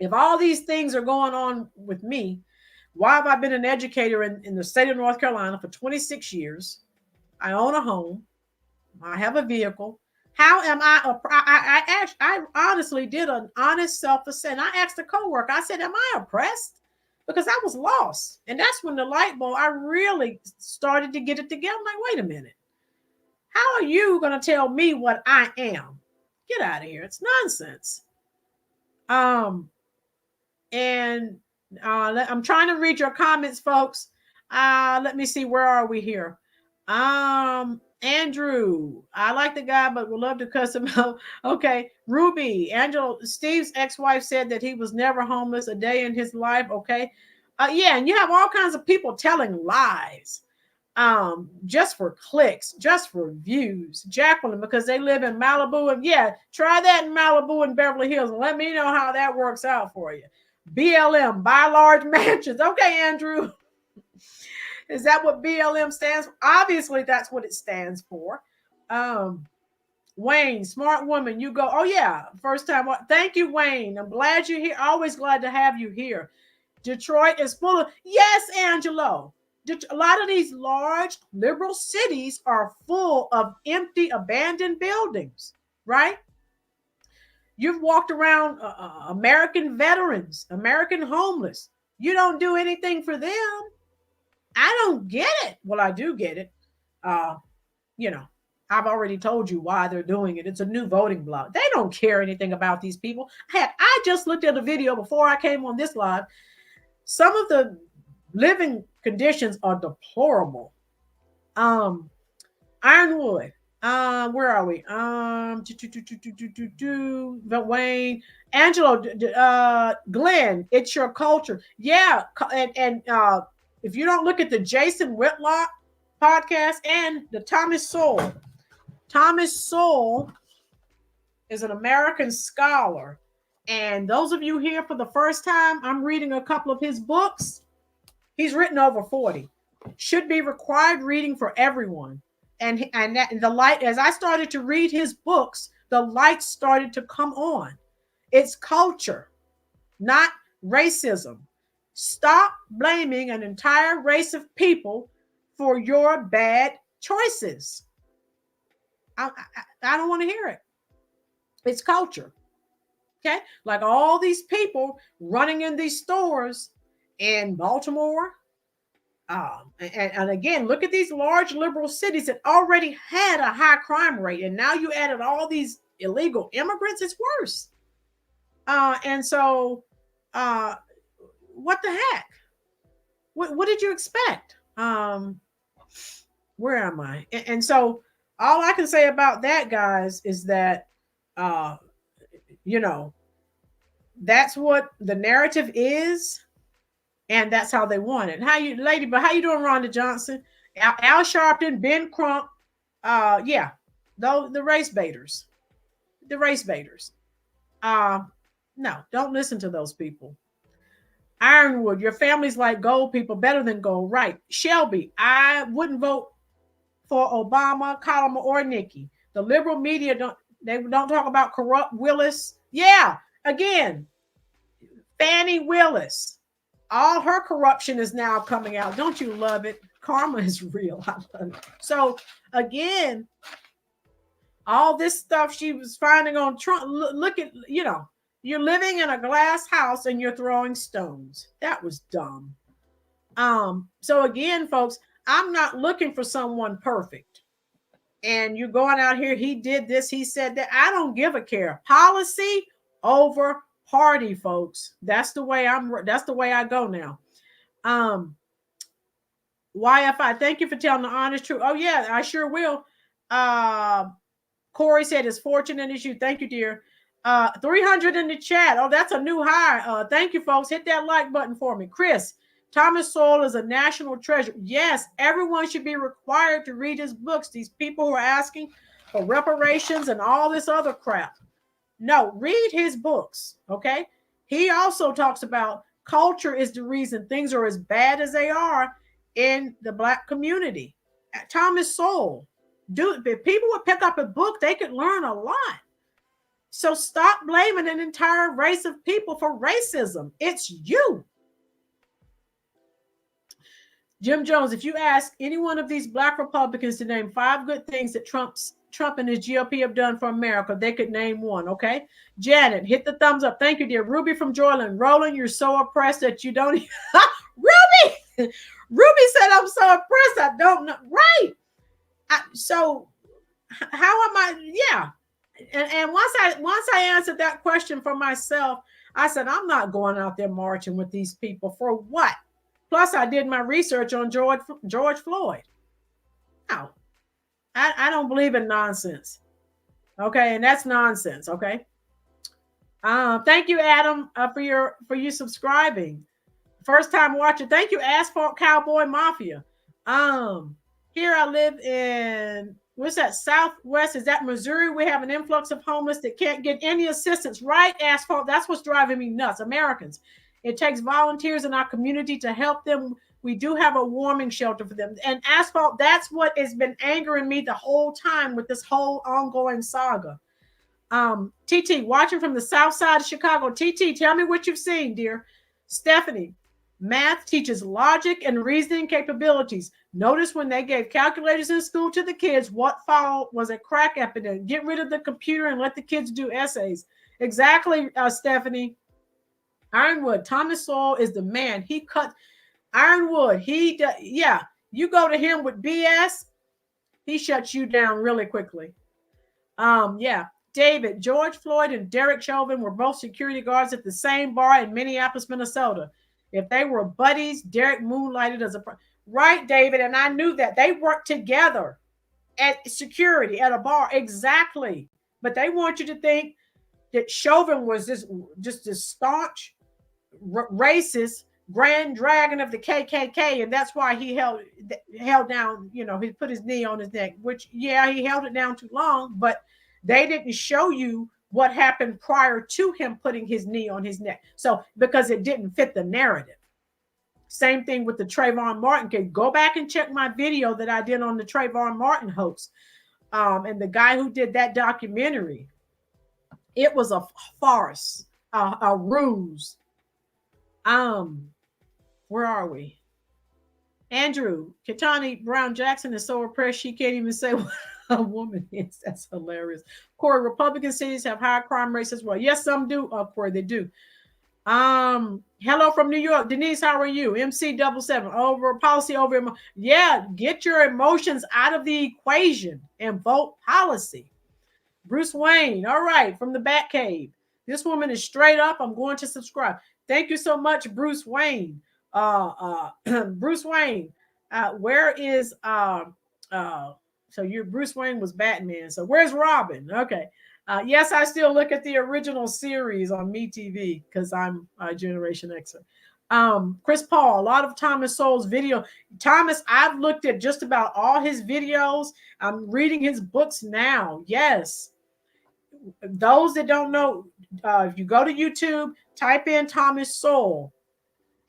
If all these things are going on with me, why have I been an educator in the state of North Carolina for 26 years? I own a home. I have a vehicle. How am I honestly did an honest self-assessment. I asked a coworker, I said, am I oppressed? Because I was lost. And that's when the light bulb, I really started to get it together. I'm like, wait a minute. How are you going to tell me what I am? Get out of here. It's nonsense. And I'm trying to read your comments, folks. Let me see. Where are we here? Andrew, I like the guy, but would love to cuss him out. Okay. Ruby, Angela, Steve's ex-wife said that he was never homeless a day in his life. Okay. Yeah. And you have all kinds of people telling lies. Just for clicks, just for views. Jacqueline, because they live in Malibu. And yeah, try that in Malibu and Beverly Hills and let me know how that works out for you. BLM, buy large mansions. Okay, Andrew. Is that what BLM stands for? Obviously, that's what it stands for. Wayne, smart woman, you go. Oh, yeah. First time. Thank you, Wayne. I'm glad you're here. Always glad to have you here. Detroit is full of, yes, Angelo. A lot of these large liberal cities are full of empty, abandoned buildings, right? You've walked around American veterans, American homeless. You don't do anything for them. I don't get it. Well, I do get it. I've already told you why they're doing it. It's a new voting bloc. They don't care anything about these people. Heck, I just looked at a video before I came on this live. Some of the living conditions are deplorable. Ironwood. Where are we? Wayne, Angelo, Glenn, it's your culture. Yeah. And if you don't look at the Jason Whitlock podcast and the Thomas Sowell is an American scholar. And those of you here for the first time, I'm reading a couple of his books. He's written over 40. Should be required reading for everyone. And the light, as I started to read his books, the light started to come on. It's culture, not racism. Stop blaming an entire race of people for your bad choices. I don't want to hear it. It's culture. Okay? Like all these people running in these stores in Baltimore. And again, look at these large liberal cities that already had a high crime rate. And now you added all these illegal immigrants. It's worse. And so what the heck? What did you expect? Where am I? And so all I can say about that, guys, is that, that's what the narrative is. And that's how they want it. How you doing, Rhonda Johnson? Al Sharpton, Ben Crump. The race baiters. The race baiters. No, don't listen to those people. Ironwood, your family's like gold people, better than gold. Right. Shelby, I wouldn't vote for Obama, Kalama, or Nikki. The liberal media don't talk about corrupt Willis. Yeah, again, Fannie Willis. All her corruption is now coming out. Don't you love it? Karma is real. I love it. So again, all this stuff she was finding on Trump. Look at, you're living in a glass house and you're throwing stones. That was dumb. So again, folks, I'm not looking for someone perfect. And you're going out here, he did this, he said that. I don't give a care. Policy over party, folks. That's the way I go now. YFI, thank you for telling the honest truth. Oh yeah, I sure will. Corey said it's fortunate issue. Thank you, dear. 300 in the chat. Oh, that's a new high. Thank you, folks. Hit that like button for me. Chris, Thomas Sowell is a national treasure. Yes, everyone should be required to read his books. These people who are asking for reparations and all this other crap. No, read his books, okay? He also talks about culture is the reason things are as bad as they are. in the Black community. Thomas Sowell. If people would pick up a book, they could learn a lot. So stop blaming an entire race of people for racism. It's you. Jim Jones, if you ask any one of these Black Republicans to name 5 good things that Trump and his GOP have done for America, they could name one, okay? Janet, hit the thumbs up. Thank you, dear. Ruby from Joyland. Roland, you're so oppressed that you don't... Ruby! Ruby said, I'm so oppressed, I don't know. Right. So how am I? Yeah. And once I answered that question for myself, I said, I'm not going out there marching with these people for what? Plus, I did my research on George Floyd. No, I don't believe in nonsense. Okay, and that's nonsense. Okay. Thank you, Adam, for you subscribing. First time watcher. Thank you, Asphalt Cowboy Mafia. Here I live in, what's that, Southwest? Is that Missouri? We have an influx of homeless that can't get any assistance. Right, Asphalt? That's what's driving me nuts. Americans. It takes volunteers in our community to help them. We do have a warming shelter for them. And Asphalt, that's what has been angering me the whole time with this whole ongoing saga. TT, watching from the south side of Chicago. TT, tell me what you've seen, dear. Stephanie, math teaches logic and reasoning capabilities. Notice when they gave calculators in school to the kids, what followed was a crack epidemic. Get rid of the computer and let the kids do essays. Exactly, Stephanie. Ironwood, Thomas Sowell is the man. He cut Ironwood. Yeah, you go to him with BS, he shuts you down really quickly. Yeah. David, George Floyd and Derek Chauvin were both security guards at the same bar in Minneapolis, Minnesota. If they were buddies, Derek moonlighted as a... Right, David, and I knew that. They worked together at security at a bar. Exactly. But they want you to think that Chauvin was just this staunch racist grand dragon of the KKK, and that's why he held down, he put his knee on his neck, which, yeah, he held it down too long, but they didn't show you what happened prior to him putting his knee on his neck. So, because it didn't fit the narrative. Same thing with the Trayvon Martin case. Go back and check my video that I did on the Trayvon Martin hoax. And the guy who did that documentary, it was a farce, a ruse. Where are we? Andrew, Katani Brown Jackson is so oppressed she can't even say what a woman is. That's hilarious. Corey, Republican cities have higher crime rates as well. Yes, some do. Corey, they do. Hello from New York. Denise, how are you? MC77 over policy over. Yeah, get your emotions out of the equation and vote policy. Bruce Wayne. All right, from the Batcave. This woman is straight up. I'm going to subscribe. Thank you so much, Bruce Wayne. Bruce Wayne. Where is so your Bruce Wayne was Batman. So where's Robin? Okay. Yes, I still look at the original series on MeTV because I'm a Generation Xer. Chris Paul, a lot of Thomas Sowell's video. Thomas, I've looked at just about all his videos. I'm reading his books now. Yes. Those that don't know, if you go to YouTube, type in Thomas Sowell,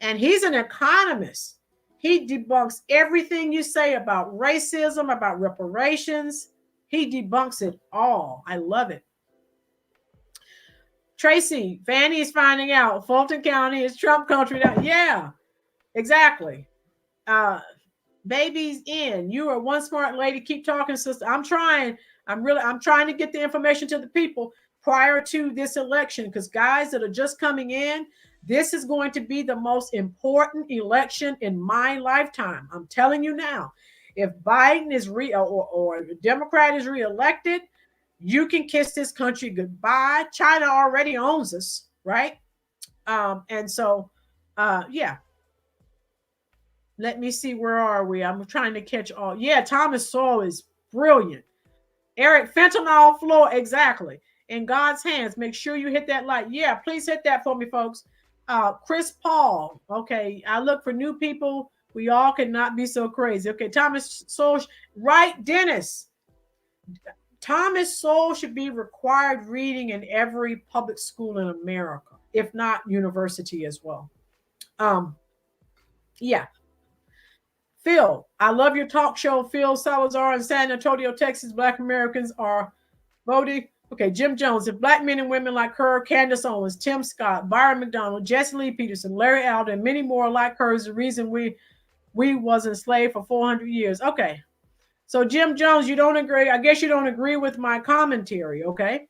and he's an economist. He debunks everything you say about racism, about reparations. He debunks it all. I love it. Tracy, Fanny is finding out Fulton County is Trump country now. Yeah, exactly. Baby's in. You are one smart lady. Keep talking, sister. I'm trying. I'm trying to get the information to the people prior to this election, because guys that are just coming in, this is going to be the most important election in my lifetime. I'm telling you now. If Biden is or the Democrat is reelected, you can kiss this country goodbye. China already owns us, right? And so, yeah. Let me see, where are we? I'm trying to catch all. Yeah, Thomas Sowell is brilliant. Eric, fentanyl floor, exactly. In God's hands. Make sure you hit that like. Yeah, please hit that for me, folks. Chris Paul. Okay, I look for new people. We all cannot be so crazy. Okay, Thomas Sowell. Right, Dennis. Thomas Sowell should be required reading in every public school in America, if not university as well. Yeah. Phil, I love your talk show. Phil Salazar in San Antonio, Texas. Black Americans are voting. Okay, Jim Jones. If Black men and women like her, Candace Owens, Tim Scott, Byron McDonald, Jesse Lee Peterson, Larry Alden, and many more like her is the reason we was enslaved for 400 years. Okay. So Jim Jones, you don't agree. I guess you don't agree with my commentary. Okay.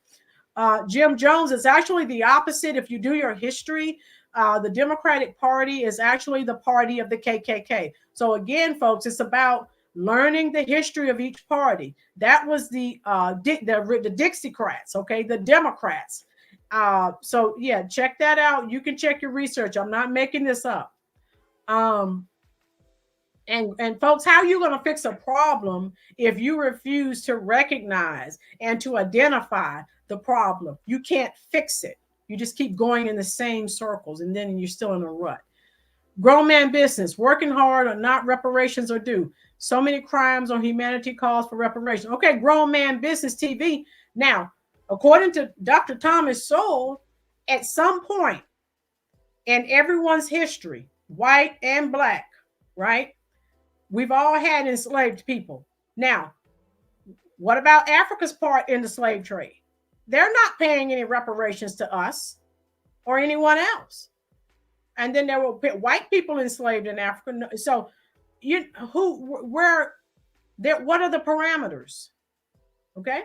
Jim Jones is actually the opposite. If you do your history, the Democratic Party is actually the party of the KKK. So again, folks, it's about learning the history of each party. That was the Dixiecrats, okay, the Democrats. So yeah, check that out. You can check your research. I'm not making this up. And folks, how are you going to fix a problem if you refuse to recognize and to identify the problem? You can't fix it. You just keep going in the same circles, and then you're still in a rut. Grown man business, working hard or not, reparations are due. So many crimes on humanity calls for reparations. Okay, grown man business TV. Now, according to Dr. Thomas Sowell, at some point in everyone's history, white and black, right? We've all had enslaved people. Now, what about Africa's part in the slave trade? They're not paying any reparations to us or anyone else. And then there were white people enslaved in Africa. So, what are the parameters? Okay.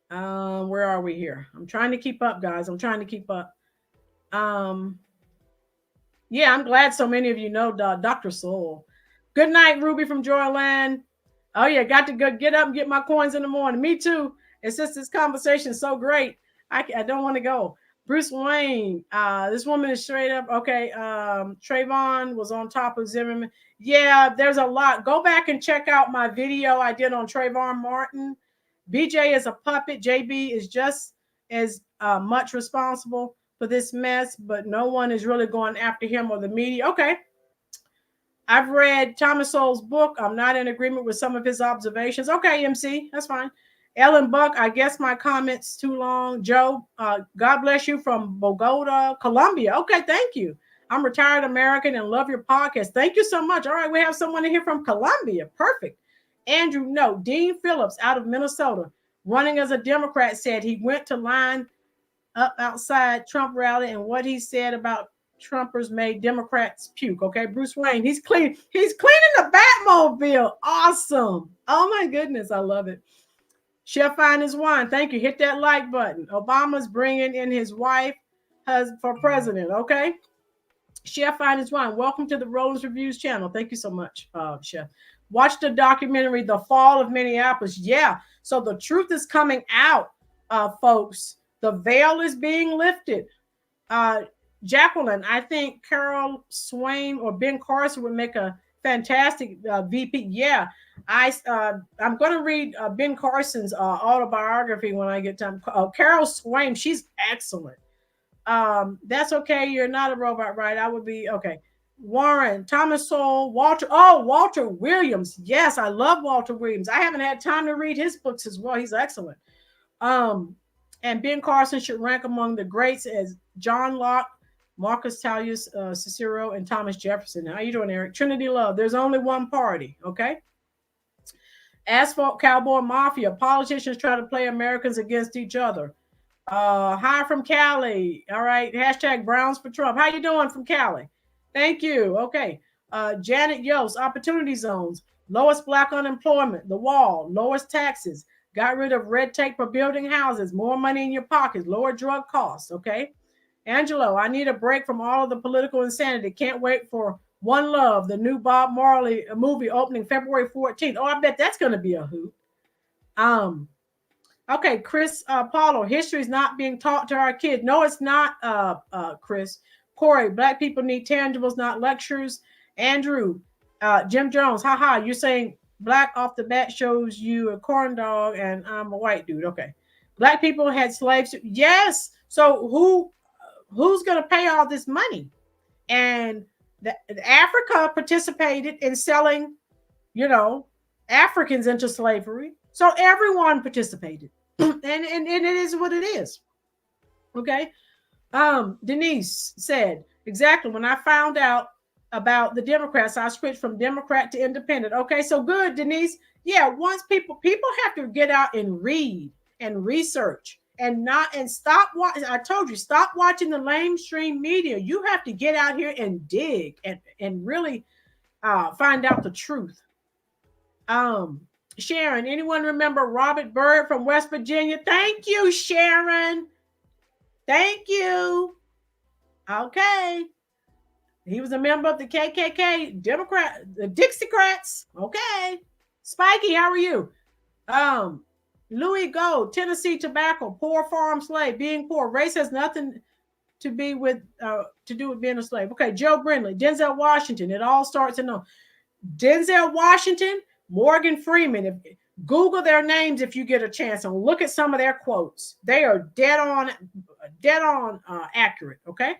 Where are we here? I'm trying to keep up, guys. I'm trying to keep up. Yeah, I'm glad so many of you know Dr. Soul. Good night, Ruby from Joyland. Oh yeah, got to go get up and get my coins in the morning. Me too. It's just this conversation is so great. I don't want to go. Bruce Wayne, this woman is straight up. Okay, Trayvon was on top of Zimmerman. Yeah, there's a lot. Go back and check out my video I did on Trayvon Martin. BJ is a puppet. JB is just as much responsible for this mess, but no one is really going after him or the media. Okay. I've read Thomas Sowell's book. I'm not in agreement with some of his observations. Okay, MC, that's fine. Ellen Buck, I guess my comment's too long. Joe, God bless you from Bogota, Colombia. Okay, thank you. I'm retired American and love your podcast. Thank you so much. All right, we have someone here from Colombia. Perfect. Andrew, no. Dean Phillips out of Minnesota, running as a Democrat, said he went to line up outside Trump rally, and what he said about Trumpers made Democrats puke. Okay, Bruce Wayne, he's cleaning the Batmobile. Awesome. Oh my goodness, I love it. Chef Fine His Wine, thank you. Hit that like button. Obama's bringing in his wife for president. Okay, Chef Fine His Wine, welcome to the Rollins Reviews channel. Thank you so much, Chef. Watch the documentary, The Fall of Minneapolis. Yeah, so the truth is coming out, folks. The veil is being lifted. Jacqueline, I think Carol Swain or Ben Carson would make a fantastic VP. Yeah, I'm going to read Ben Carson's autobiography when I get time. Carol Swain, she's excellent. That's okay. You're not a robot, right? I would be okay. Warren, Thomas Sowell, Walter Williams. Yes, I love Walter Williams. I haven't had time to read his books as well. He's excellent. And Ben Carson should rank among the greats as John Locke, Marcus Tullius, Cicero, and Thomas Jefferson. How you doing, Eric? Trinity Love. There's only one party, okay? Asphalt Cowboy Mafia. Politicians try to play Americans against each other. Hi from Cali. All right. Hashtag Browns for Trump. How you doing from Cali? Thank you. Okay. Janet Yost. Opportunity zones. Lowest black unemployment. The wall. Lowest taxes. Got rid of red tape for building houses. More money in your pockets. Lower drug costs. Okay. Angelo, I need a break from all of the political insanity. Can't wait for One Love, the new Bob Marley movie opening February 14th. Oh, I bet that's going to be a hoot. Okay, Chris Paulo, history is not being taught to our kids. No, it's not, Chris. Corey, black people need tangibles, not lectures. Andrew, Jim Jones, haha, you're saying black off the bat shows you a corn dog and I'm a white dude. Okay. Black people had slaves. Yes. So who's going to pay all this money? And Africa participated in selling, Africans into slavery. So everyone participated. and it is what it is. Okay. Denise said, exactly. When I found out about the Democrats. I switched from Democrat to independent. Okay, so good, Denise. Yeah, once people have to get out and read and research and stop watching. I told you, stop watching the mainstream media. You have to get out here and dig and really find out the truth. Sharon, anyone remember Robert Byrd from West Virginia? Thank you, Sharon. Thank you. Okay. He was a member of the KKK, Democrat, the Dixiecrats. Okay. Spikey, how are you? Louis Gold, Tennessee Tobacco, poor farm slave, being poor. Race has nothing to do with being a slave. Okay, Joe Brindley, Denzel Washington. It all starts in Denzel Washington, Morgan Freeman. Google their names if you get a chance and look at some of their quotes. They are dead on accurate. Okay.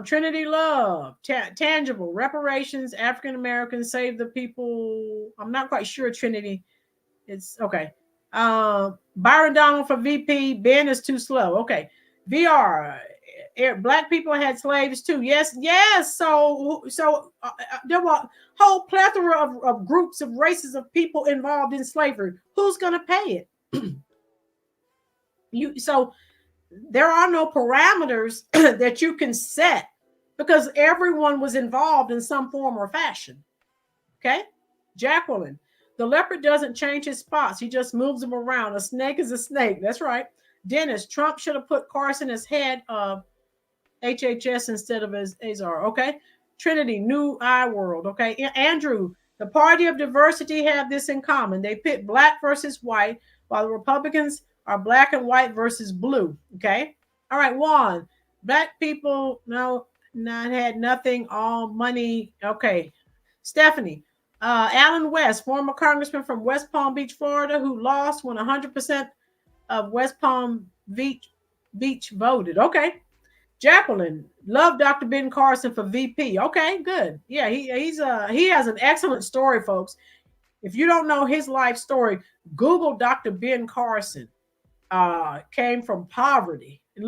Trinity Love, tangible reparations, African Americans save the people. I'm not quite sure, Trinity. It's okay. Byron Donald for VP. Ben is too slow. Okay. VR. Black people had slaves too. Yes. So there were a whole plethora of groups of races of people involved in slavery. Who's going to pay it? So there are no parameters that you can set because everyone was involved in some form or fashion. Okay. Jacqueline, the leopard doesn't change his spots. He just moves them around. A snake is a snake. That's right. Dennis, Trump should have put Carson as head of HHS instead of as Azar. Okay. Trinity, New Eye World. Okay. Andrew, the party of diversity have this in common. They pit black versus white, while the Republicans are black and white versus blue. Okay. All right. Juan, black people, not had nothing, all money. Okay. Stephanie, Alan West, former congressman from West Palm Beach, Florida, who lost when 100% of West Palm Beach voted. Okay. Jacqueline, love Dr. Ben Carson for VP. Okay, good. Yeah, he has an excellent story, folks. If you don't know his life story, Google Dr. Ben Carson. Came from poverty and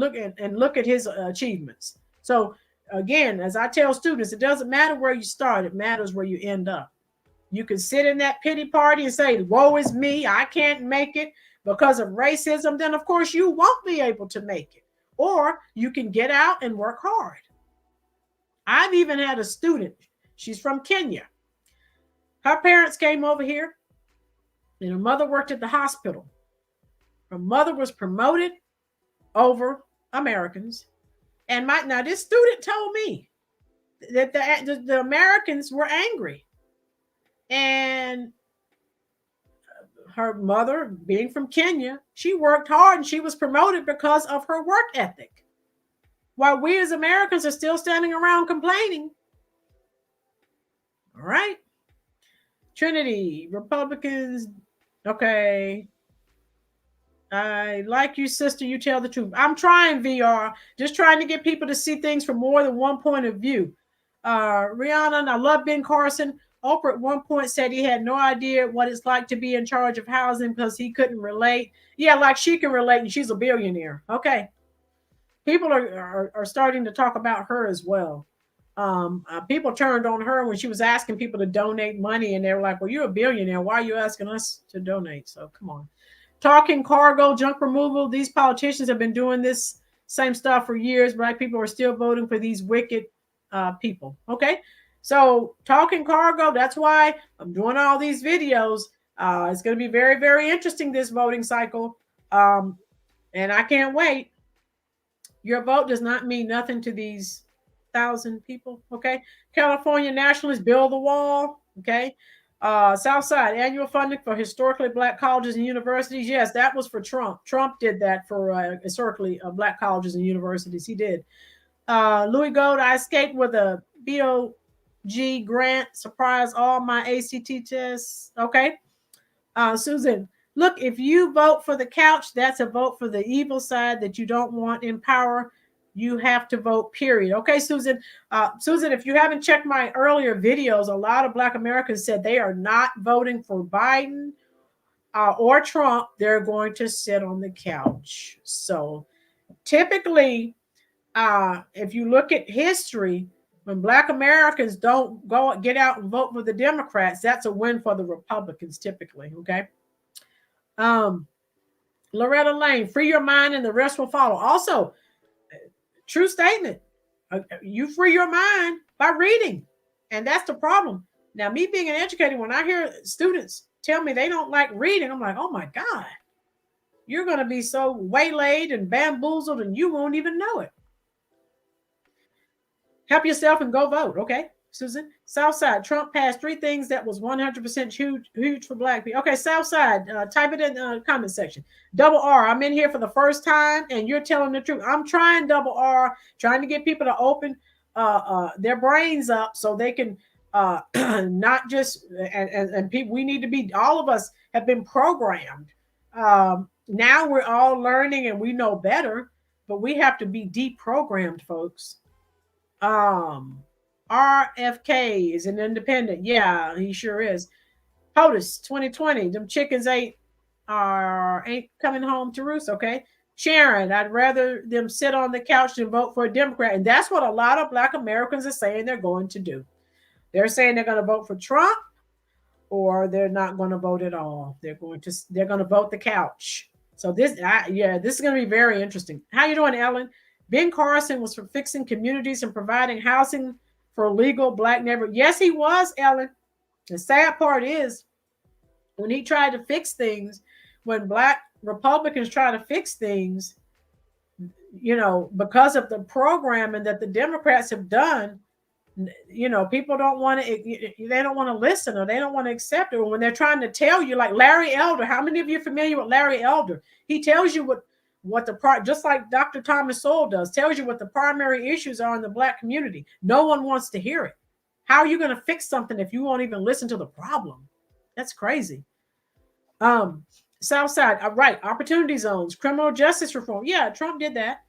look at his achievements. So again, as I tell students, it doesn't matter where you start, it matters where you end up. You can sit in that pity party and say, woe is me, I can't make it because of racism. Then of course you won't be able to make it. Or you can get out and work hard. I've even had a student, she's from Kenya. Her parents came over here and her mother worked at the hospital. Her mother was promoted over Americans. And now this student told me that the Americans were angry. And her mother, being from Kenya, she worked hard and she was promoted because of her work ethic. While we as Americans are still standing around complaining. All right. Trinity, Republicans. Okay. I like you, sister. You tell the truth. I'm trying, VR. Just trying to get people to see things from more than one point of view. Rihanna, I love Ben Carson. Oprah at one point said he had no idea what it's like to be in charge of housing because he couldn't relate. Yeah, like she can relate and she's a billionaire. Okay. People are starting to talk about her as well. People turned on her when she was asking people to donate money and they were like, well, you're a billionaire. Why are you asking us to donate? So come on. Talking cargo, junk removal. These politicians have been doing this same stuff for years. Black people are still voting for these wicked people. Okay. So talking cargo, that's why I'm doing all these videos. It's going to be very, very interesting, this voting cycle. And I can't wait. Your vote does not mean nothing to these 1,000 people. Okay. California nationalists build the wall. Okay. Southside annual funding for historically black colleges and universities. Yes, that was for Trump. Trump did that for historically black colleges and universities. He did. Louis Gold, I escaped with a BOG grant. Surprise all my ACT tests. Okay. Susan, look, if you vote for the couch, that's a vote for the evil side that you don't want in power. You have to vote, period. Okay, Susan. Susan, if you haven't checked my earlier videos, a lot of Black Americans said they are not voting for Biden or Trump. They're going to sit on the couch. So typically, if you look at history, When Black Americans don't go get out and vote for the Democrats, that's a win for the Republicans typically. Okay. Loretta Lane, free your mind and the rest will follow. Also, true statement. You free your mind by reading. And that's the problem. Now, me being an educator, when I hear students tell me they don't like reading, I'm like, oh my God, you're going to be so waylaid and bamboozled and you won't even know it. Help yourself and go vote. Okay, Susan. Southside, Trump passed 3 things that was 100% huge for Black people. Okay, Southside, type it in the comment section. Double R, I'm in here for the first time and you're telling the truth. I'm trying double R, trying to get people to open their brains up so they can not just, and people, we need to be, all of us have been programmed. Now we're all learning and we know better, but we have to be deprogrammed, folks. RFK is an independent. Yeah, he sure is. POTUS 2020. Them chickens ain't coming home to roost. Okay. Sharon, I'd rather them sit on the couch than vote for a Democrat. And that's what a lot of Black Americans are saying they're going to do. They're saying they're going to vote for Trump or they're not going to vote at all. They're going to vote the couch. So this is going to be very interesting. How you doing, Ellen? Ben Carson was for fixing communities and providing housing for legal Black neighborhoods. Yes, he was, Ellen. The sad part is when he tried to fix things, when Black Republicans try to fix things, because of the programming that the Democrats have done, people don't want to, they don't want to listen or they don't want to accept it. Or when they're trying to tell you, like Larry Elder, how many of you are familiar with Larry Elder? He tells you what just like Dr. Thomas Sowell does, tells you what the primary issues are in the Black community. No one wants to hear it. How are you going to fix something if you won't even listen to the problem? That's crazy. Southside, right. Opportunity zones, criminal justice reform. Yeah, Trump did that.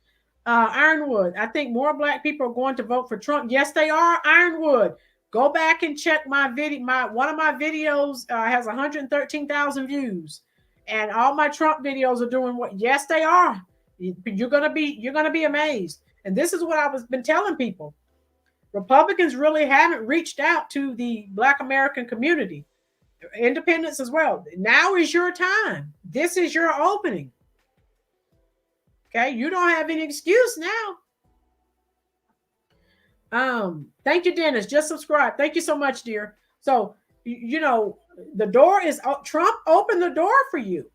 Ironwood, I think more Black people are going to vote for Trump. Yes, they are. Ironwood, go back and check my video. One of my videos has 113,000 views. And all my Trump videos are doing what? Yes, they are. You're gonna be amazed. And this is what I've been telling people. Republicans really haven't reached out to the Black American community, independents as well. Now is your time. This is your opening. Okay, you don't have any excuse now. Thank you, Dennis. Just subscribe. Thank you so much, dear. So the door is Trump opened the door for you.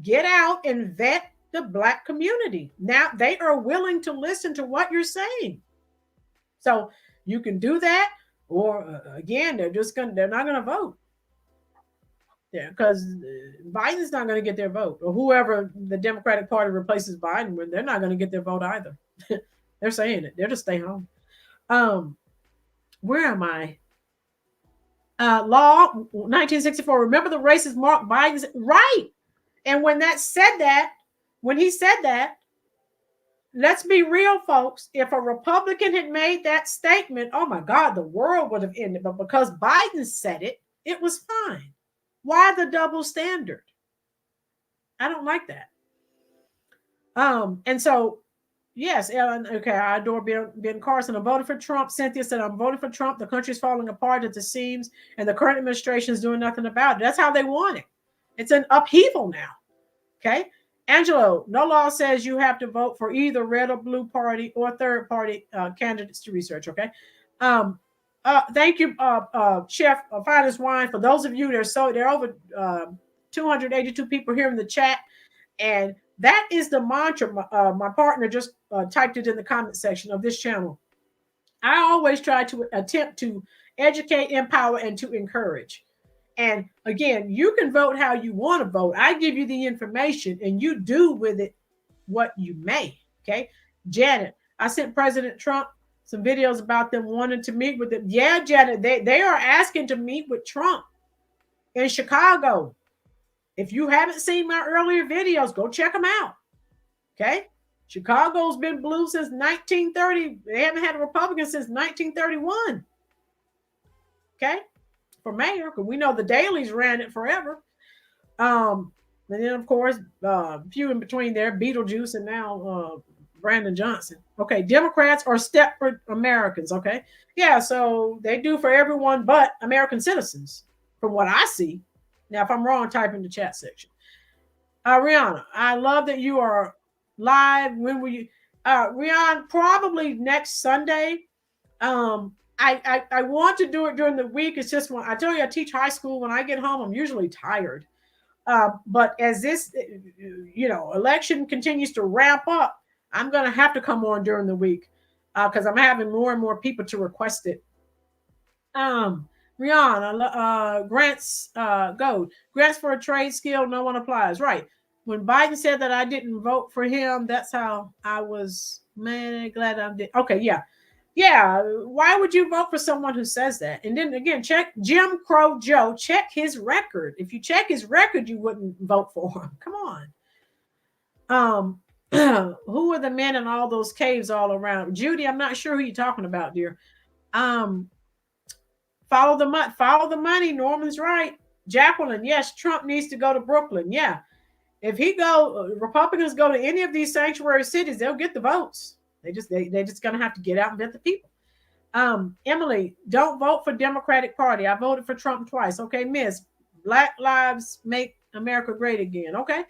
Get out and vet the Black community. Now they are willing to listen to what you're saying. So you can do that, or again, they're not going to vote. Yeah, because Biden's not going to get their vote, or whoever the Democratic Party replaces Biden with, they're not going to get their vote either. They're saying it. They'll just stay home. Where am I? Law 1964. Remember the racist Mark Biden's right. And when he said that, let's be real, folks. If a Republican had made that statement, oh my God, the world would have ended. But because Biden said it, it was fine. Why the double standard? I don't like that. And so, yes, Ellen, okay, I adore Ben Carson. I voted for Trump. Cynthia said, I'm voting for Trump. The country's falling apart at the seams, and the current administration is doing nothing about it. That's how they want it. It's an upheaval now. Okay. Angelo, no law says you have to vote for either red or blue party or third party candidates to research. Okay. Thank you, Chef Finest Wine. For those of you that there are over 282 people here in the chat. And that is the mantra. My partner just typed it in the comment section of this channel. I always try to attempt to educate, empower, and to encourage. And again, you can vote how you want to vote. I give you the information and you do with it what you may. Okay. Janet, I sent President Trump some videos about them wanting to meet with them. Yeah, Janet, they are asking to meet with Trump in Chicago. If you haven't seen my earlier videos, go check them out. Okay. Chicago's been blue since 1930. They haven't had a Republican since 1931. Okay. For mayor, because we know the Dailies ran it forever. And then, of course, a few in between there, Beetlejuice and now Brandon Johnson. Okay, Democrats are Stepford Americans. Okay, yeah, so they do for everyone but American citizens, from what I see. Now, if I'm wrong, type in the chat section. Rihanna, I love that you are live. When will you? Rihanna, probably next Sunday. I want to do it during the week. It's just when I tell you I teach high school. When I get home, I'm usually tired. But as this, election continues to ramp up, I'm going to have to come on during the week because I'm having more and more people to request it. Rihanna, grants, gold. Grants for a trade skill, no one applies. Right. When Biden said that I didn't vote for him, that's how I was, man, glad I did. Okay, yeah. Yeah, why would you vote for someone who says that? And then again, check Jim Crow Joe, check his record. If you check his record, you wouldn't vote for him. Come on. Who are the men in all those caves all around? Judy, I'm not sure who you're talking about, dear. Follow the money. Norman's right. Jacqueline, yes, Trump needs to go to Brooklyn. Yeah. If Republicans go to any of these sanctuary cities, they'll get the votes. They just gonna have to get out and vet the people. Emily, don't vote for Democratic Party. I voted for Trump twice. Okay, Miss. Black Lives Make America Great Again. Okay.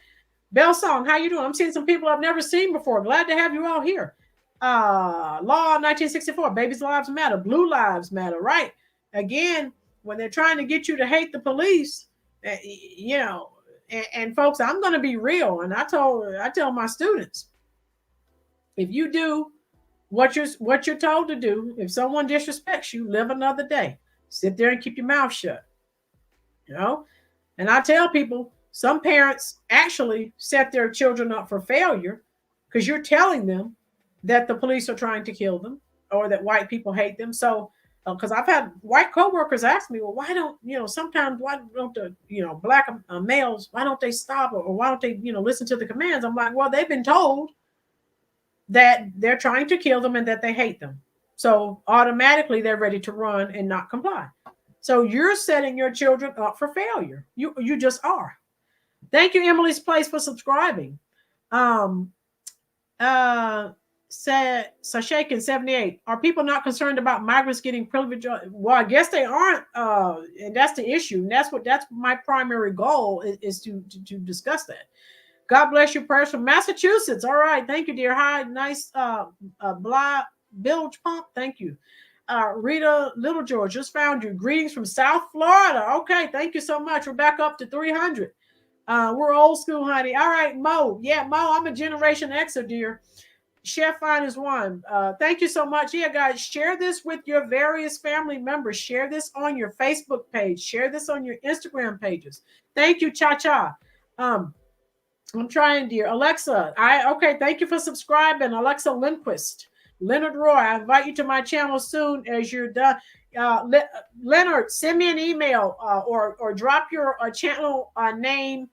Bell Song, how you doing? I'm seeing some people I've never seen before. Glad to have you all here. Law 1964, Babies' Lives Matter. Blue Lives Matter. Right. Again, when they're trying to get you to hate the police, and folks, I'm going to be real. And I tell my students, if you do what you're told to do, if someone disrespects you, live another day. Sit there and keep your mouth shut. And I tell people, some parents actually set their children up for failure because you're telling them that the police are trying to kill them or that white people hate them. So, because I've had white coworkers ask me, well, why don't the black males, why don't they stop or why don't they listen to the commands? I'm like, well, they've been told that they're trying to kill them and that they hate them. So automatically they're ready to run and not comply. So you're setting your children up for failure. You just are. Thank you, Emily's Place, for subscribing. Said Sashakin 78. Are people not concerned about migrants getting privilege? Well, I guess they aren't, and that's the issue. And that's my primary goal is to discuss that. God bless you, prayers from Massachusetts. All right, thank you, dear. Hi, nice bilge pump. Thank you. Rita Little George just found you. Greetings from South Florida. Okay, thank you so much. We're back up to 300. We're old school, honey. All right, Mo. Yeah, Mo, I'm a Generation Xer, dear. Chef Fine is one. Thank you so much. Yeah, guys, share this with your various family members. Share this on your Facebook page. Share this on your Instagram pages. Thank you, Cha-Cha. I'm trying, dear. Alexa, thank you for subscribing. Alexa Lindquist. Leonard Roy, I invite you to my channel soon as you're done. Leonard, send me an email or drop your channel name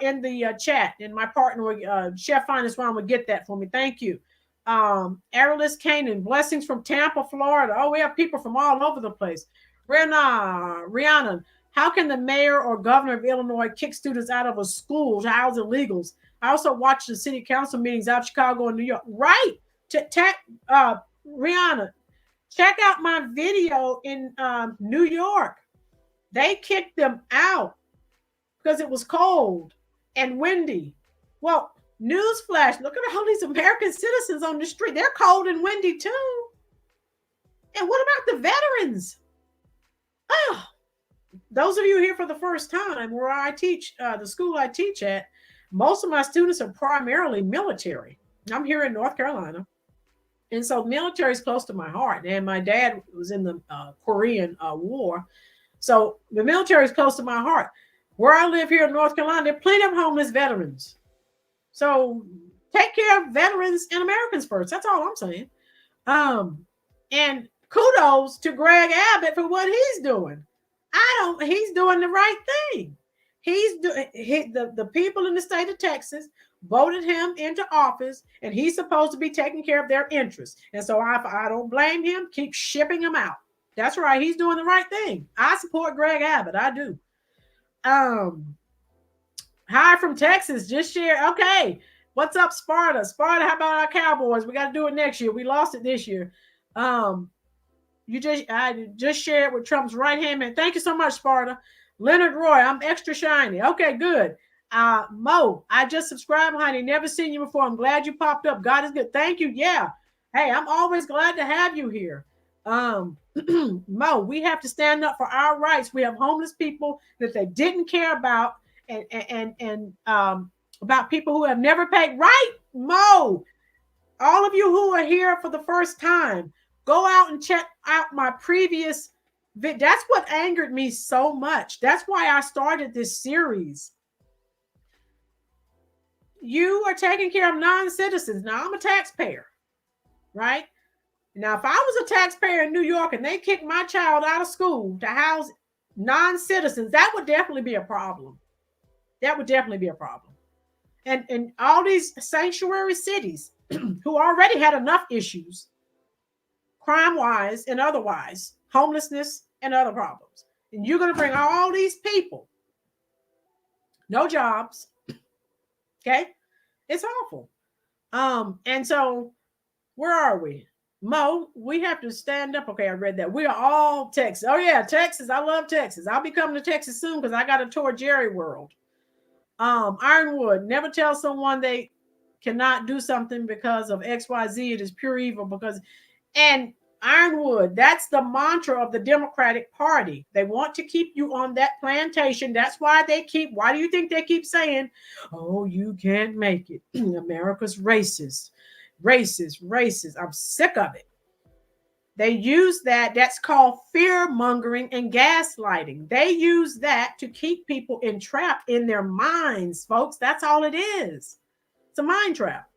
in the chat, and my partner, Chef Finest One, will get that for me. Thank you. Aralis Canaan, blessings from Tampa, Florida. Oh, we have people from all over the place. Rihanna, how can the mayor or governor of Illinois kick students out of a school to house illegals? I also watch the city council meetings out of Chicago and New York. Right. Rihanna, check out my video in New York. They kicked them out because it was cold and windy. Well, newsflash, look at all these American citizens on the street. They're cold and windy too. And what about the veterans? Oh, those of you here for the first time, where I teach, the school I teach at, most of my students are primarily military. I'm here in North Carolina. And so military is close to my heart. And my dad was in the Korean War. So the military is close to my heart. Where I live here in North Carolina, there are plenty of homeless veterans. So take care of veterans and Americans first. That's all I'm saying. And kudos to Greg Abbott for what he's doing. He's doing the right thing. The people in the state of Texas voted him into office, and he's supposed to be taking care of their interests. And so I don't blame him. Keep shipping them out. That's right. He's doing the right thing. I support Greg Abbott. I do. Hi from Texas. Just share. Okay. What's up, Sparta? Sparta, how about our Cowboys? We got to do it next year. We lost it this year. I just shared with Trump's right hand man. Thank you so much, Sparta. Leonard Roy, I'm extra shiny. Okay, good. Mo, I just subscribed, honey. Never seen you before. I'm glad you popped up. God is good. Thank you. Yeah. Hey, I'm always glad to have you here. Mo, we have to stand up for our rights. We have homeless people that they didn't care about, and about people who have never paid. Right, Mo. All of you who are here for the first time, go out and check out my previous video. That's what angered me so much. That's why I started this series. You are taking care of non-citizens. Now, I'm a taxpayer, right? Now, if I was a taxpayer in New York and they kicked my child out of school to house non-citizens, that would definitely be a problem. That would definitely be a problem. And all these sanctuary cities who already had enough issues, crime-wise and otherwise, homelessness and other problems. And you're going to bring all these people, no jobs. Okay? It's awful. And so where are we? Mo, we have to stand up. Okay, I read that. We are all Texas. Oh, yeah, Texas. I love Texas. I'll be coming to Texas soon because I got a tour Jerry World. Ironwood, never tell someone they cannot do something because of XYZ. It is pure evil and Ironwood, that's the mantra of the Democratic Party. They want to keep you on that plantation. That's why why do you think they keep saying, oh, you can't make it. America's racist. I'm sick of it. They use that. That's called fear mongering and gaslighting. They use that to keep people entrapped in their minds, folks. That's all it is. It's a mind trap.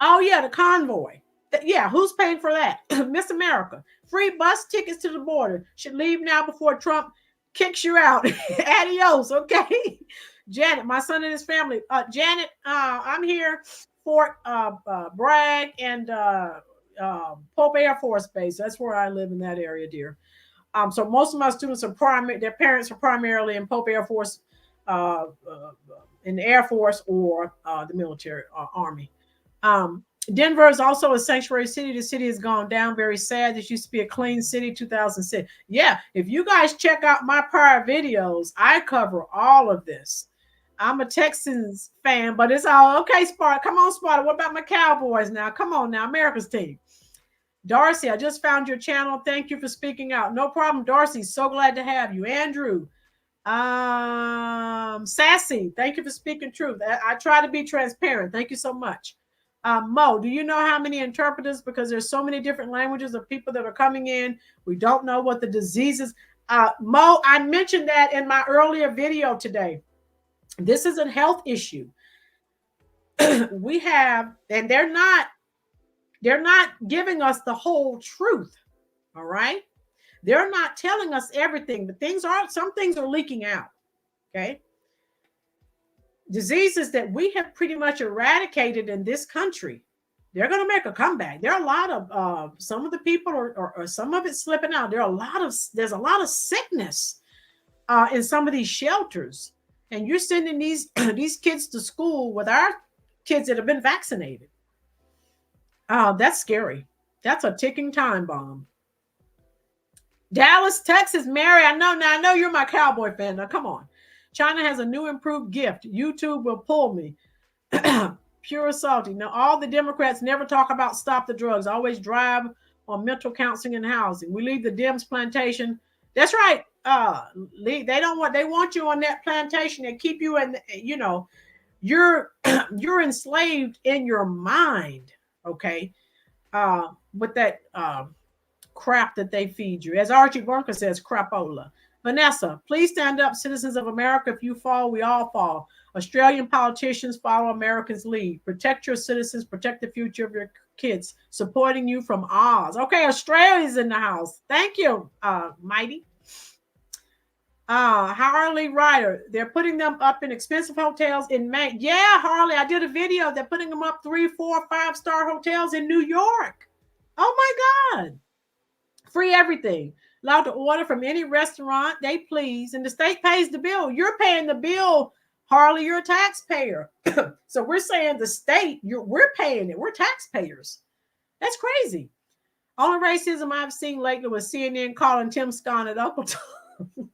Oh, yeah, the convoy. Yeah, who's paying for that? Miss America. Free bus tickets to the border. Should leave now before Trump kicks you out. Adios, okay? Janet, my son and his family. Janet, I'm here for Bragg and Pope Air Force Base. That's where I live in that area, dear. So most of my students are their parents are primarily in Pope Air Force, in the Air Force or the military Army. Denver is also a sanctuary city. The city has gone down. Very sad. This used to be a clean city, 2006. Yeah, if you guys check out my prior videos, I cover all of this. I'm a Texans fan, but it's all okay, Sparta. Come on, Sparta. What about my Cowboys now? Come on now, America's team. Darcy, I just found your channel. Thank you for speaking out. No problem, Darcy. So glad to have you. Andrew, Sassy, thank you for speaking truth. I try to be transparent. Thank you so much. Mo, do you know how many interpreters? Because there's so many different languages of people that are coming in. We don't know what the diseases. Mo, I mentioned that in my earlier video today. This is a health issue. We have, and they're not giving us the whole truth. All right. They're not telling us everything, but some things are leaking out. Okay. Diseases that we have pretty much eradicated in this country, they're going to make a comeback. There are a lot of some of the people or some of it slipping out. There's a lot of sickness in some of these shelters, and you're sending these kids to school with our kids that have been vaccinated. That's scary. That's a ticking time bomb. Dallas, Texas, Mary. I know you're my Cowboy fan. Now come on. China has a new improved gift. YouTube will pull me. Pure salty. Now, all the Democrats never talk about stop the drugs. Always drive on mental counseling and housing. We leave the Dems plantation. That's right. They want you on that plantation and keep you in, you're enslaved in your mind. Okay. With that crap that they feed you. As Archie Bunker says, crapola. Vanessa, please stand up, citizens of America. If you fall, we all fall. Australian politicians follow Americans' lead. Protect your citizens, protect the future of your kids. Supporting you from Oz. Okay, Australia's in the house. Thank you, Mighty. Harley Ryder, they're putting them up in expensive hotels in Maine. Yeah, Harley, I did a video. They're putting them up 3, 4, 5-star hotels in New York. Oh my God. Free everything. Allowed to order from any restaurant they please, and the state pays the bill. You're paying the bill, Harley, you're a taxpayer. So we're saying the state, we're paying it. We're taxpayers. That's crazy. Only racism I've seen lately was CNN calling Tim Scott at Uncle Tom.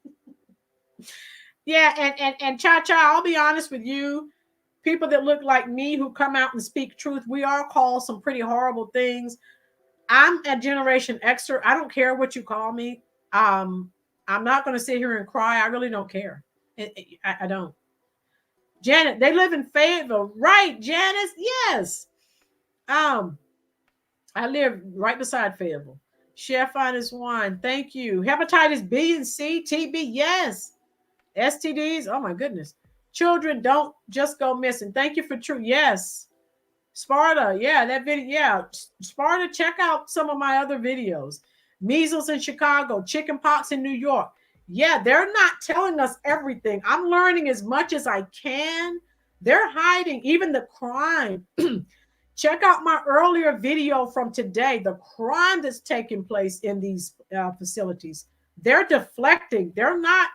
Yeah, and Cha-Cha, I'll be honest with you. People that look like me who come out and speak truth, we are called some pretty horrible things. I'm a Generation Xer. I don't care what you call me. I'm not going to sit here and cry. I really don't care. I don't. Janet, they live in Fayetteville. Right, Janice? Yes. I live right beside Fayetteville. Chef Honest Wine. Thank you. Hepatitis B and C, TB. Yes. STDs. Oh, my goodness. Children don't just go missing. Thank you for true. Yes. Sparta. Yeah, that video. Yeah. Sparta, check out some of my other videos. Measles in Chicago. Chickenpox in New York. Yeah, they're not telling us everything. I'm learning as much as I can. They're hiding even the crime. Check out my earlier video from today, the crime that's taking place in these facilities. They're deflecting. They're not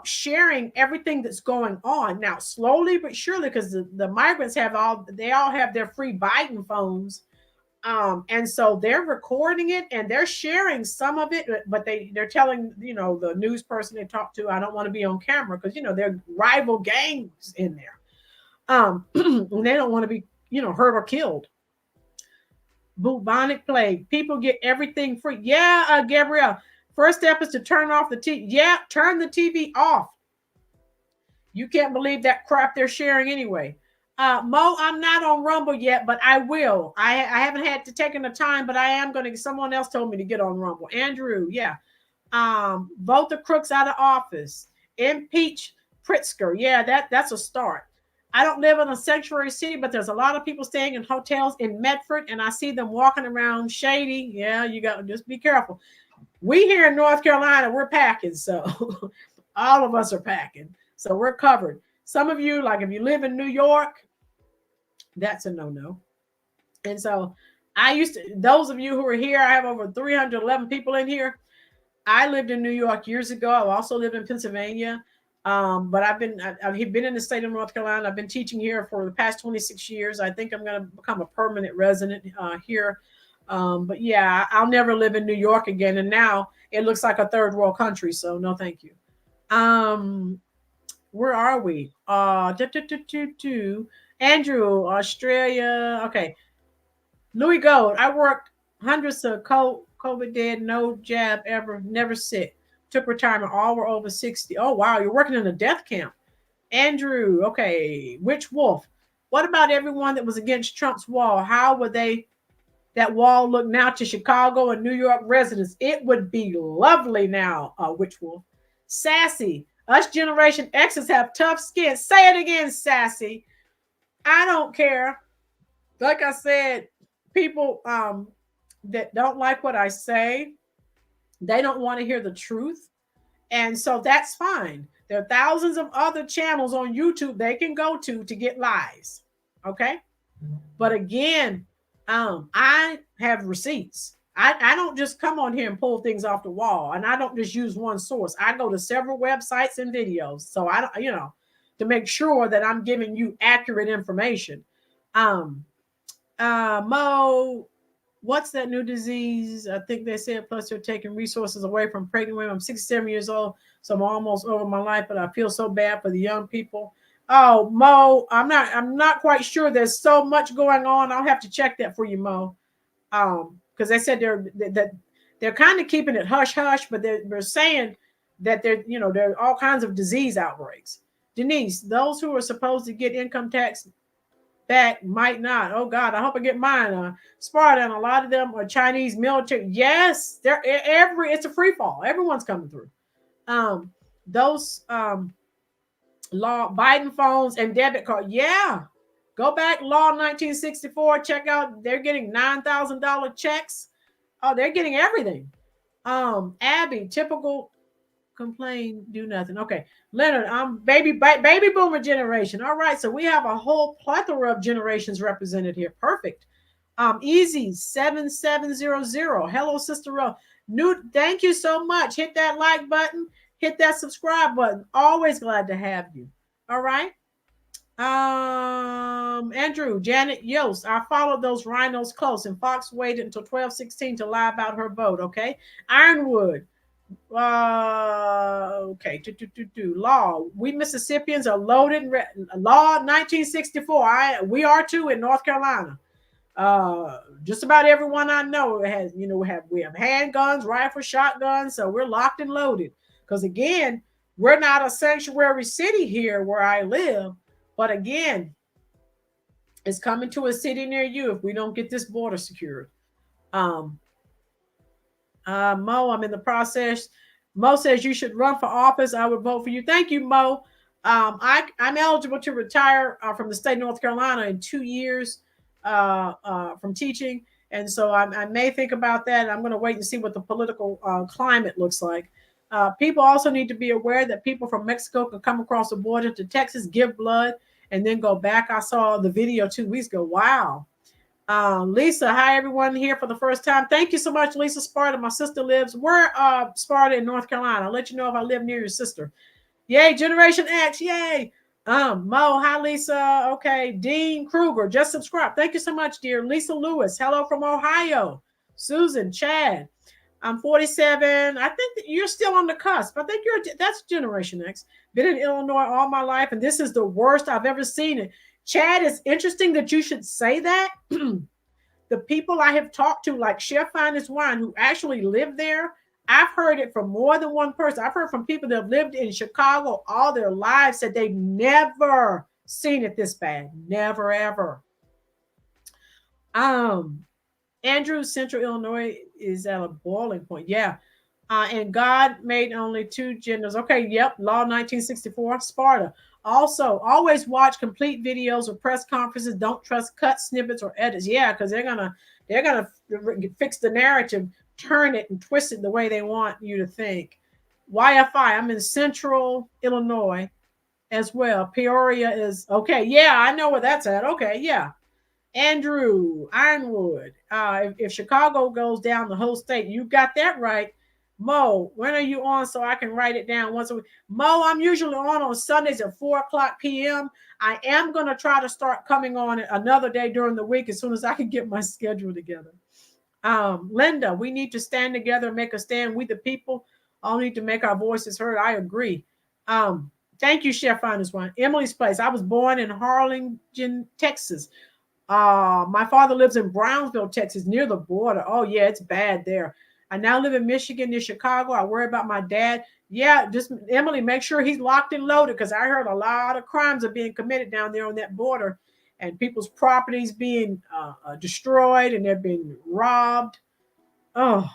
sharing everything that's going on. Now, slowly but surely, because the migrants all have their free Biden phones. And so they're recording it and they're sharing some of it, but they're telling, the news person they talk to, I don't want to be on camera because, they're rival gangs in there. And they don't want to be, hurt or killed. Bubonic plague. People get everything free. Yeah, Gabrielle. First step is to turn off the TV. Yeah, turn the TV off. You can't believe that crap they're sharing anyway. Mo, I'm not on Rumble yet, but I will. I haven't had to take the time, but I am going to. Someone else told me to get on Rumble. Andrew, yeah. Vote the crooks out of office. Impeach Pritzker. Yeah, that's a start. I don't live in a sanctuary city, but there's a lot of people staying in hotels in Medford, and I see them walking around shady. Yeah, you got to just be careful. We here in North Carolina, we're packing, so all of us are packing. So we're covered. Some of you, like if you live in New York, that's a no-no. And so those of you who are here, I have over 311 people in here. I lived in New York years ago. I also live in Pennsylvania. But I've been in the state of North Carolina. I've been teaching here for the past 26 years. I think I'm going to become a permanent resident here. But yeah, I'll never live in New York again. And now it looks like a third world country. So no, thank you. Where are we? Andrew, Australia. Okay. Louis Gold. I worked hundreds of COVID dead, no jab ever, never sick. Took retirement. All were over 60. Oh, wow. You're working in a death camp. Andrew. Okay. Witch Wolf. What about everyone that was against Trump's wall? How would that wall look now to Chicago and New York residents? It would be lovely now, Witch Wolf. Sassy. Us Generation X's have tough skin. Say it again, Sassy. I don't care. Like I said, people that don't like what I say, they don't want to hear the truth. And so that's fine. There are thousands of other channels on YouTube they can go to get lies. Okay. But again, I have receipts. I don't just come on here and pull things off the wall, and I don't just use one source. I go to several websites and videos. So I don't, to make sure that I'm giving you accurate information. Mo, what's that new disease? I think they said, plus they're taking resources away from pregnant women. I'm 67 years old, so I'm almost over my life, but I feel so bad for the young people. Oh, Mo, I'm not quite sure. There's so much going on. I'll have to check that for you, Mo. Because they said they're kind of keeping it hush hush, but they're saying that there are all kinds of disease outbreaks. Denise, those who are supposed to get income tax back might not. Oh God, I hope I get mine. Sparta, and a lot of them are Chinese military. Yes, it's a free fall. Everyone's coming through. Those law Biden phones and debit card. Yeah, go back law 1964. Check out. They're getting $9,000 checks. Oh, they're getting everything. Abby, typical complain, do nothing. Okay, Leonard, I'm baby boomer generation. All right, so we have a whole plethora of generations represented here. Perfect. Easy 7700. Hello, Sister Ro. Thank you so much. Hit that like button. Hit that subscribe button. Always glad to have you. All right. Andrew, Janet Yost, I followed those rhinos close, and Fox waited until 12:16 to lie about her vote. Okay. Ironwood, okay. Law, we Mississippians are loaded. Law 1964. We are too in North Carolina. Just about everyone I know has, we have handguns, rifles, shotguns, so we're locked and loaded. Because again, we're not a sanctuary city here where I live, but again, it's coming to a city near you if we don't get this border secured. Mo, I'm in the process. Mo says you should run for office. I would vote for you. Thank you, Mo. I'm eligible to retire from the state of North Carolina in 2 years from teaching. And so I may think about that. I'm going to wait and see what the political climate looks like. People also need to be aware that people from Mexico can come across the border to Texas, give blood, and then go back. I saw the video 2 weeks ago. Wow. Lisa, hi everyone here for the first time. Thank you so much, Lisa Sparta. My sister lives. We're Sparta in North Carolina. I'll let you know if I live near your sister. Yay, Generation X, yay. Mo, hi Lisa. Okay, Dean Kruger, just subscribe. Thank you so much, dear. Lisa Lewis, hello from Ohio. Susan, Chad. I'm 47. I think that you're still on the cusp. I think that's Generation X. Been in Illinois all my life, and this is the worst I've ever seen it. Chad, it's interesting that you should say that. The people I have talked to, like Chef Finest Wine, who actually live there, I've heard it from more than one person. I've heard from people that have lived in Chicago all their lives that they've never seen it this bad. Never, ever. Andrew, Central Illinois is at a boiling point. Yeah. And God made only 2 genders. Okay, yep. Law 1964, Sparta. Also, always watch complete videos or press conferences. Don't trust cut snippets or edits. Yeah, because they're gonna fix the narrative, turn it and twist it the way they want you to think. YFI, I'm in Central Illinois as well. Peoria is okay. Yeah, I know where that's at. Okay, yeah. Andrew, Ironwood. If Chicago goes down, the whole state, you got that right. Mo, when are you on so I can write it down once a week? Mo, I'm usually on Sundays at 4:00 p.m. I am going to try to start coming on another day during the week as soon as I can get my schedule together. Linda, we need to stand together and make a stand. We the people all need to make our voices heard. I agree. Thank you, Chef Finest Wine. Emily's Place. I was born in Harlingen, Texas. My father lives in Brownsville, Texas, near the border. Oh, yeah, it's bad there. I now live in Michigan, near Chicago. I worry about my dad. Yeah, just Emily, make sure he's locked and loaded because I heard a lot of crimes are being committed down there on that border and people's properties being destroyed and they're being robbed. Oh.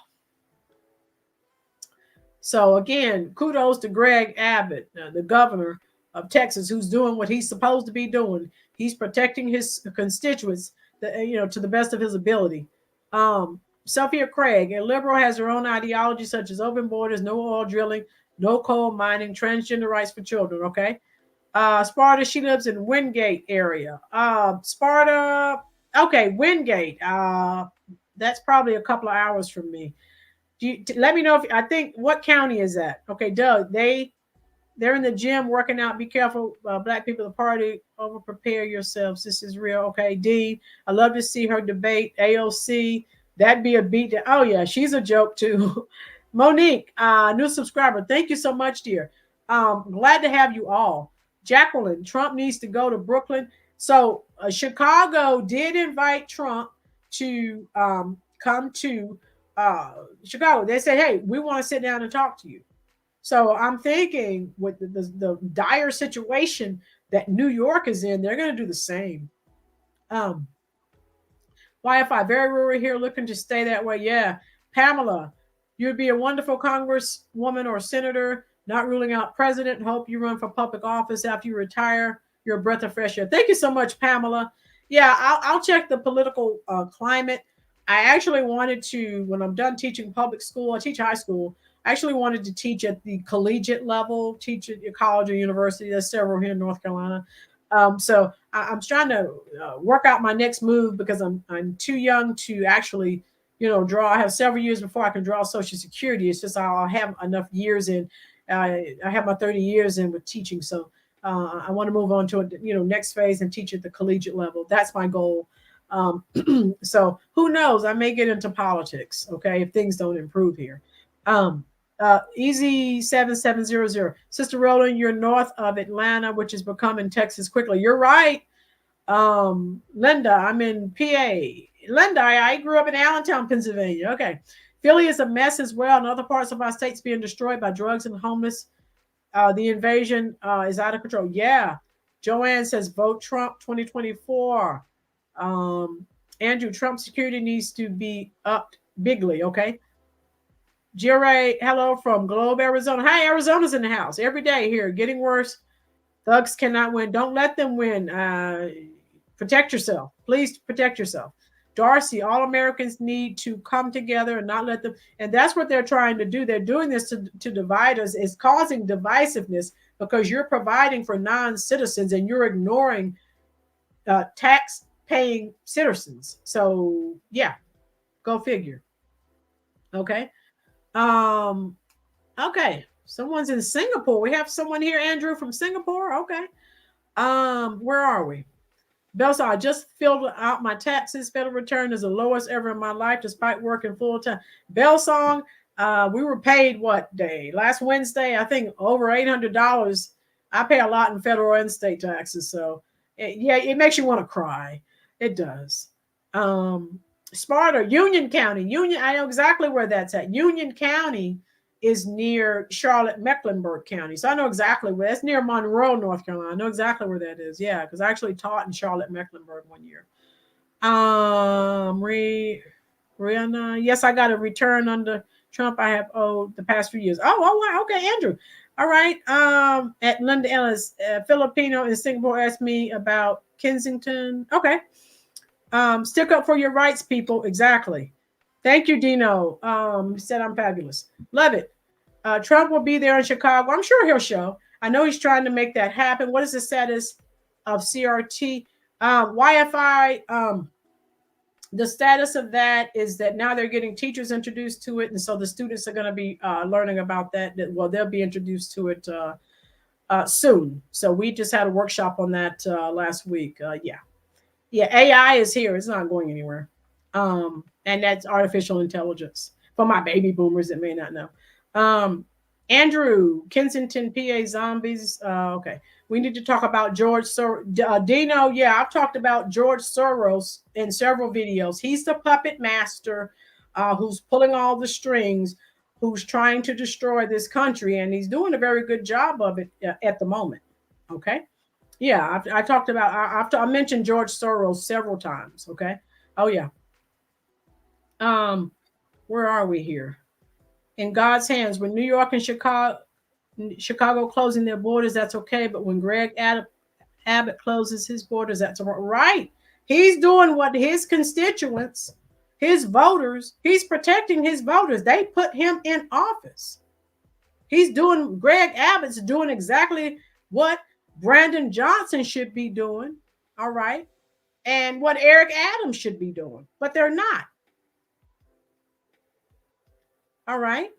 So, again, kudos to Greg Abbott, the governor of Texas, who's doing what he's supposed to be doing. He's protecting his constituents, to the best of his ability. Sophia Craig, a liberal has her own ideology such as open borders, no oil drilling, no coal mining, transgender rights for children. Okay. Sparta, she lives in Wingate area. Sparta, okay, Wingate. That's probably a couple of hours from me. Let me know I think what county is that? Okay, Doug, they're in the gym working out. Be careful, Black people at the party. Over prepare yourselves. This is real. Okay, D. I love to see her debate. AOC. That'd be a beat. Oh yeah, she's a joke too. Monique, new subscriber. Thank you so much, dear. Glad to have you all. Jacqueline, Trump needs to go to Brooklyn. So Chicago did invite Trump to come to Chicago. They said, hey, we want to sit down and talk to you. So I'm thinking with the dire situation that New York is in, they're going to do the same. YFI, very rural here, looking to stay that way. Yeah. Pamela, you'd be a wonderful congresswoman or senator, not ruling out president. Hope you run for public office after you retire. You're a breath of fresh air. Thank you so much, Pamela. Yeah, I'll check the political climate. I actually wanted to, when I'm done teaching public school, I teach high school. I actually wanted to teach at the collegiate level, teach at your college or university. There's several here in North Carolina. So I'm trying to work out my next move because I'm too young to actually, draw. I have several years before I can draw Social Security. It's just I'll have enough years in. I have my 30 years in with teaching. So I want to move on to next phase and teach at the collegiate level. That's my goal. So who knows? I may get into politics, okay, if things don't improve here. Easy 7700. Sister Roland, you're north of Atlanta, which is becoming Texas quickly. You're right. Linda, I'm in PA. Linda, I grew up in Allentown, Pennsylvania. Okay. Philly is a mess as well, and other parts of our states being destroyed by drugs and homeless. The invasion is out of control. Yeah. Joanne says vote Trump 2024. Andrew, Trump security needs to be upped bigly. Okay. Jire, hello from Globe, Arizona. Hi, Arizona's in the house every day here. Getting worse. Thugs cannot win. Don't let them win. Protect yourself. Please protect yourself. Darcy, all Americans need to come together and not let them. And that's what they're trying to do. They're doing this to divide us. It's causing divisiveness because you're providing for non-citizens and you're ignoring tax-paying citizens. So, yeah, go figure. Okay. Okay. Someone's in Singapore. We have someone here, Andrew, from Singapore. Okay. Where are we? Belsa, I just filled out my taxes. Federal return is the lowest ever in my life, despite working full time. Bellsong, we were paid what day? Last Wednesday, I think over $800. I pay a lot in federal and state taxes, so it makes you want to cry. It does. Sparta, Union County. I know exactly where that's at. Union County is near Charlotte, Mecklenburg County. So I know exactly where. That's near Monroe, North Carolina. I know exactly where that is. Yeah, because I actually taught in Charlotte, Mecklenburg one year. Rihanna, yes, I got a return under Trump. I have owed the past few years. Oh, wow. Okay, Andrew. All right. At Linda Ellis, Filipino in Singapore asked me about Kensington. Okay. Stick up for your rights, people. Exactly. Thank you, Dino. He said I'm fabulous. Love it. Trump will be there in Chicago. I'm sure he'll show. I know he's trying to make that happen. What is the status of CRT? YFI, the status of that is that now they're getting teachers introduced to it. And so the students are going to be learning about that. Well, they'll be introduced to it soon. So we just had a workshop on that last week. Yeah, AI is here. It's not going anywhere. And that's artificial intelligence for my baby boomers that may not know. Andrew, Kensington, PA zombies. Okay. We need to talk about George Soros. Dino, yeah, I've talked about George Soros in several videos. He's the puppet master who's pulling all the strings, who's trying to destroy this country, and he's doing a very good job of it at the moment. Okay. Yeah, I talked about, I mentioned George Soros several times. Okay. Oh, yeah. Where are we here? In God's hands, when New York and Chicago closing their borders, that's okay. But when Greg Abbott closes his borders, that's right. He's doing what his constituents, his voters, he's protecting his voters. They put him in office. Greg Abbott's doing exactly what Brandon Johnson should be doing. All right. And what Eric Adams should be doing, but they're not. All right.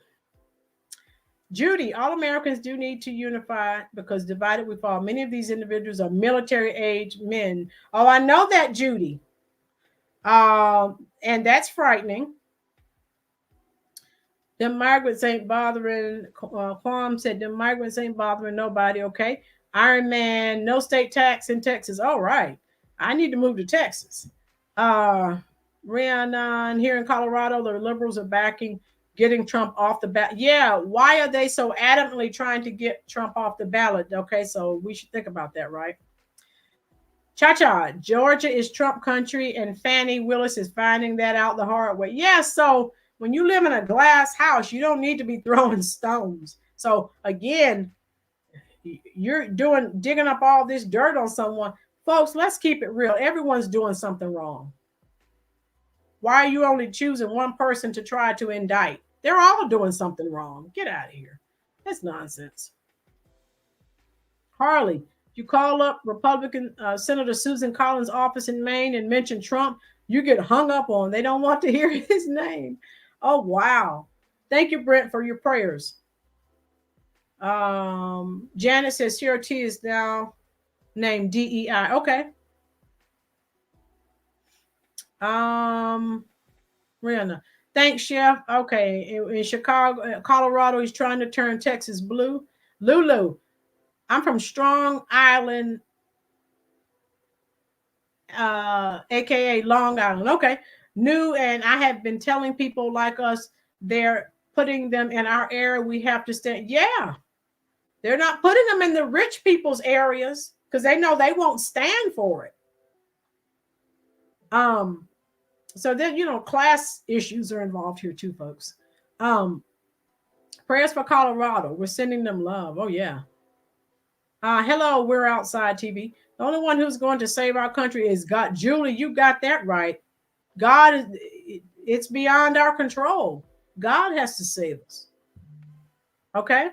Judy, all Americans do need to unify because divided we fall. Many of these individuals are military age men. Oh, I know that, Judy. And that's frightening. The migrants ain't bothering. Quam said the migrants ain't bothering nobody. Okay. Iron Man, no state tax in Texas. All right. I need to move to Texas. Rhiannon, here in Colorado, the liberals are backing getting Trump off the ballot. Yeah, why are they so adamantly trying to get Trump off the ballot? Okay, so we should think about that, right? Cha-cha, Georgia is Trump country, and Fannie Willis is finding that out the hard way. Yeah, so when you live in a glass house, you don't need to be throwing stones. So again, you're digging up all this dirt on someone. Folks, let's keep it real. Everyone's doing something wrong. Why are you only choosing one person to try to indict? They're all doing something wrong. Get out of here. That's nonsense. Harley, you call up Republican Senator Susan Collins' office in Maine and mention Trump, you get hung up on. They don't want to hear his name. Oh, wow. Thank you, Brent, for your prayers. Janet says CRT is now named DEI. Okay. Rihanna. Thanks, Chef. Okay. In Chicago, Colorado, he's trying to turn Texas blue. Lulu, I'm from Strong Island, aka Long Island. Okay. New, and I have been telling people like us, they're putting them in our area. We have to stay. Yeah. They're not putting them in the rich people's areas because they know they won't stand for it. So then, class issues are involved here too, folks. Prayers for Colorado. We're sending them love. Oh, yeah. Hello, we're outside TV. The only one who's going to save our country is God. Julie, you got that right. God, it's beyond our control. God has to save us. Okay?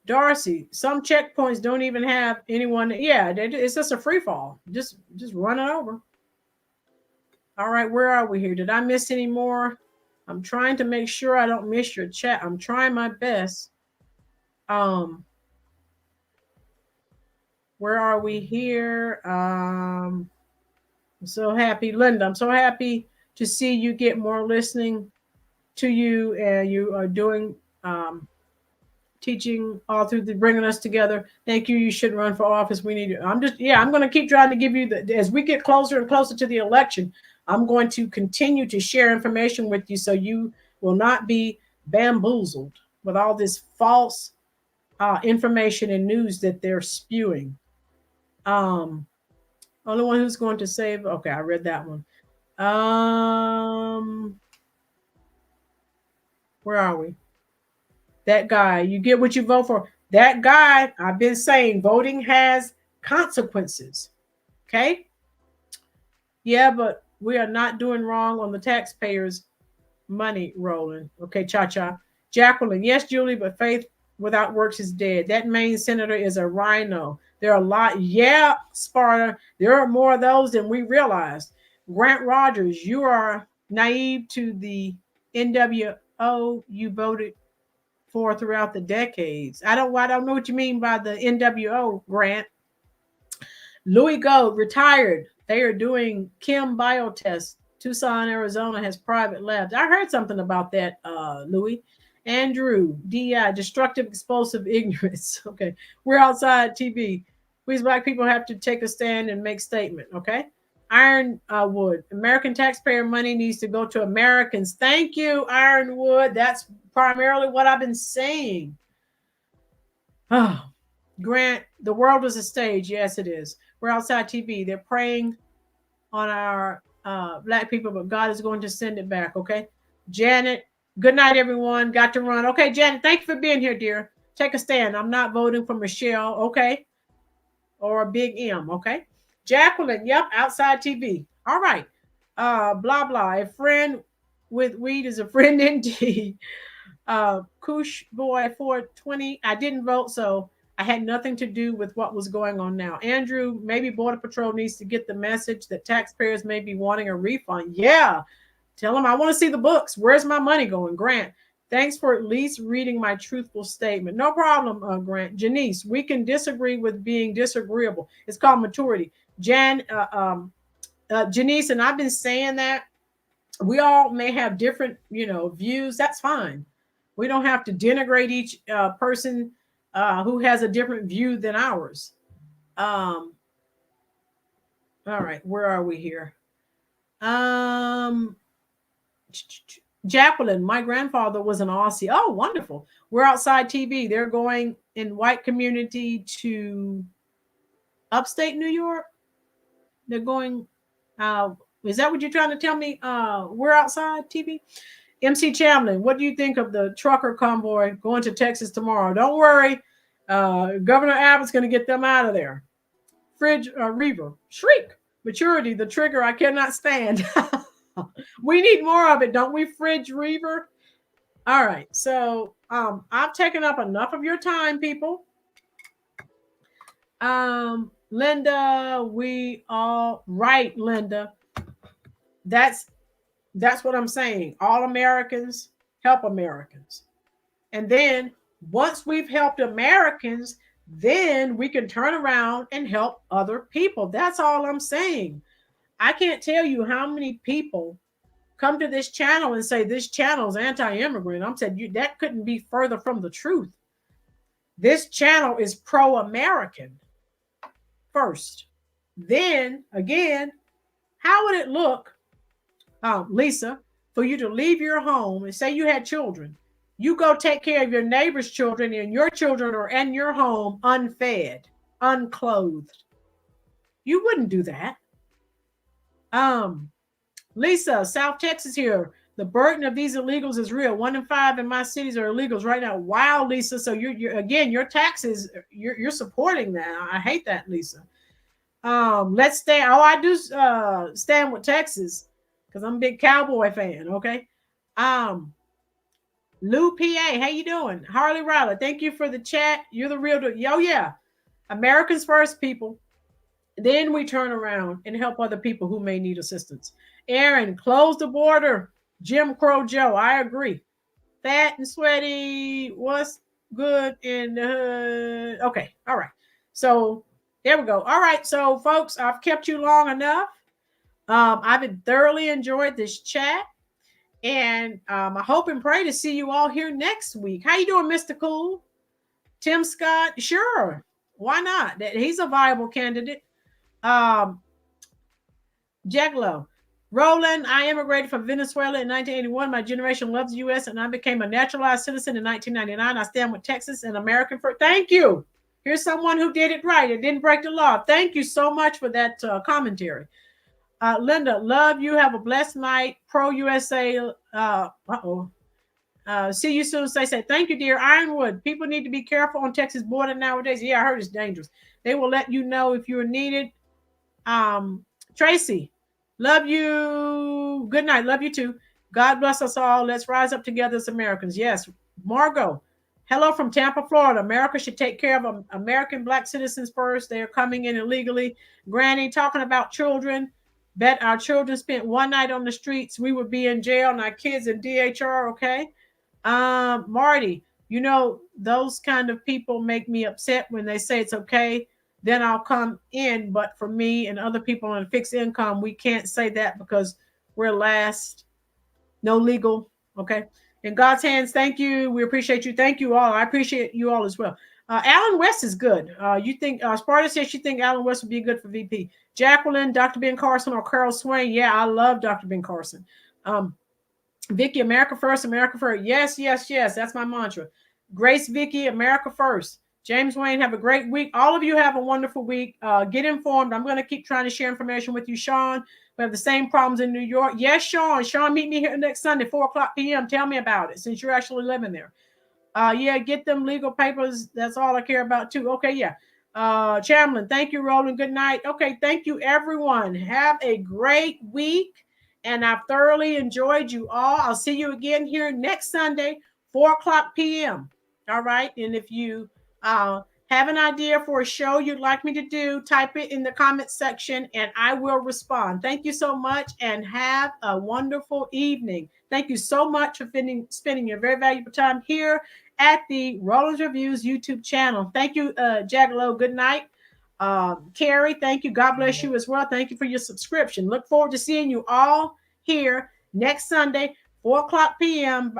Darcy, some checkpoints don't even have anyone. Yeah, it's just a free fall. Just run it over. All right, where are we here? Did I miss any more? I'm trying to make sure I don't miss your chat. I'm trying my best. Where are we here? I'm so happy, Linda. I'm so happy to see you get more listening to you, and you are doing teaching all through bringing us together. Thank you. You should run for office. We need you. I'm going to keep trying to give you as we get closer and closer to the election, I'm going to continue to share information with you so you will not be bamboozled with all this false information and news that they're spewing. Only one who's going to save. Okay, I read that one. Where are we? That guy, you get what you vote for. That guy, I've been saying voting has consequences. Okay? Yeah, but we are not doing wrong on the taxpayers' money rolling. Okay, cha-cha. Jacqueline, yes, Julie, but faith without works is dead. That Maine senator is a rhino. There are a lot. Yeah, Sparta, there are more of those than we realized. Grant Rogers, you are naive to the NWO you voted for throughout the decades. I don't know what you mean by the NWO, Grant. Louis Gold, retired. They are doing chem biotests. Tucson, Arizona has private labs. I heard something about that, Louis. Andrew, DI, destructive, explosive ignorance. Okay. We're outside TV. We as Black people have to take a stand and make statement. Okay. Ironwood, American taxpayer money needs to go to Americans. Thank you, Ironwood. That's primarily what I've been saying. Oh, Grant, the world is a stage. Yes, it is. We're outside TV. They're preying on our Black people, but God is going to send it back. Okay. Janet, good night, everyone. Got to run. Okay, Janet, thank you for being here, dear. Take a stand. I'm not voting for Michelle. Okay. Or Big M. Okay. Jacqueline, yep, outside TV. All right. Blah, blah. A friend with weed is a friend indeed. Kush Boy 420. I didn't vote, so I had nothing to do with what was going on now. Andrew, maybe Border Patrol needs to get the message that taxpayers may be wanting a refund. Yeah. Tell them I want to see the books. Where's my money going? Grant, thanks for at least reading my truthful statement. No problem, Grant. Janice, we can disagree with being disagreeable. It's called maturity. Janice, and I've been saying that we all may have different, views. That's fine. We don't have to denigrate each person who has a different view than ours. All right, where are we here? Jacqueline, my grandfather was an Aussie. Oh, wonderful. We're outside TV. They're going in white community to upstate New York. They're going, is that what you're trying to tell me? We're outside TV. MC Chamlin, what do you think of the trucker convoy going to Texas tomorrow? Don't worry. Governor Abbott's going to get them out of there. Fridge Reaver, shriek. Maturity, the trigger I cannot stand. We need more of it, don't we, Fridge Reaver? All right, so I've taken up enough of your time, people. Linda, we all right, Linda. That's what I'm saying. All Americans help Americans. And then once we've helped Americans, then we can turn around and help other people. That's all I'm saying. I can't tell you how many people come to this channel and say this channel is anti-immigrant. I'm saying that couldn't be further from the truth. This channel is pro-American first. Then again, how would it look, Lisa, for you to leave your home and say you had children? You go take care of your neighbor's children and your children are in your home unfed, unclothed. You wouldn't do that. Lisa, South Texas here. The burden of these illegals is real. 1 in 5 in my cities are illegals right now. Wow, Lisa. So you're again, your taxes, you're supporting that. I hate that, Lisa. Let's stand. Oh, I do stand with Texas because I'm a big Cowboy fan. Okay. Lou PA, how you doing? Harley Riley, thank you for the chat. You're the real deal. Yo, yeah. Americans first, people. Then we turn around and help other people who may need assistance. Aaron, close the border. Jim Crow Joe, I agree. Fat and sweaty, what's good in the hood? Okay, all right. So there we go. All right, so folks, I've kept you long enough. I've thoroughly enjoyed this chat. And I hope and pray to see you all here next week. How you doing, Mr. Cool? Tim Scott? Sure. Why not? He's a viable candidate. Jaglo. Roland, I immigrated from Venezuela in 1981. My generation loves the U.S. and I became a naturalized citizen in 1999. I stand with Texas and American first. Thank you. Here's someone who did it right. It didn't break the law. Thank you so much for that commentary. Linda, love you. Have a blessed night. Pro USA. See you soon. Say, thank you, dear. Ironwood. People need to be careful on Texas border nowadays. Yeah, I heard it's dangerous. They will let you know if you're needed. Tracy, love you. Good night. Love you too. God bless us all. Let's rise up together as Americans. Yes. Margot, hello from Tampa, Florida. America should take care of American Black citizens first. They are coming in illegally. Granny, talking about children. Bet our children spent one night on the streets, we would be in jail and our kids in DHR, okay? Marty, you know, those kind of people make me upset when they say it's okay, then I'll come in. But for me and other people on a fixed income, we can't say that because we're last. No legal, okay? In God's hands, thank you. We appreciate you. Thank you all. I appreciate you all as well. Alan West is good. You think Sparta says you think Alan West would be good for VP. Jacqueline, Dr. Ben Carson, or Carol Swain. Yeah, I love Dr. Ben Carson. Vicky, America first, America first. Yes, yes, yes. That's my mantra. Grace, Vicky, America first. James Wayne, have a great week. All of you have a wonderful week. Get informed. I'm going to keep trying to share information with you, Sean. We have the same problems in New York. Yes, Sean. Sean, meet me here next Sunday, 4:00 p.m. Tell me about it since you're actually living there. Yeah, get them legal papers. That's all I care about too. Okay, yeah. Chamberlain, thank you, Roland. Good night. Okay, thank you, everyone. Have a great week. And I've thoroughly enjoyed you all. I'll see you again here next Sunday, 4:00 p.m. All right. And if you have an idea for a show you'd like me to do, type it in the comments section and I will respond. Thank you so much and have a wonderful evening. Thank you so much for spending your very valuable time here at the Rollins Reviews YouTube channel. Thank you, Jagalo. Good night. Carrie, thank you. God bless you as well. Thank you for your subscription. Look forward to seeing you all here next Sunday, 4:00 p.m.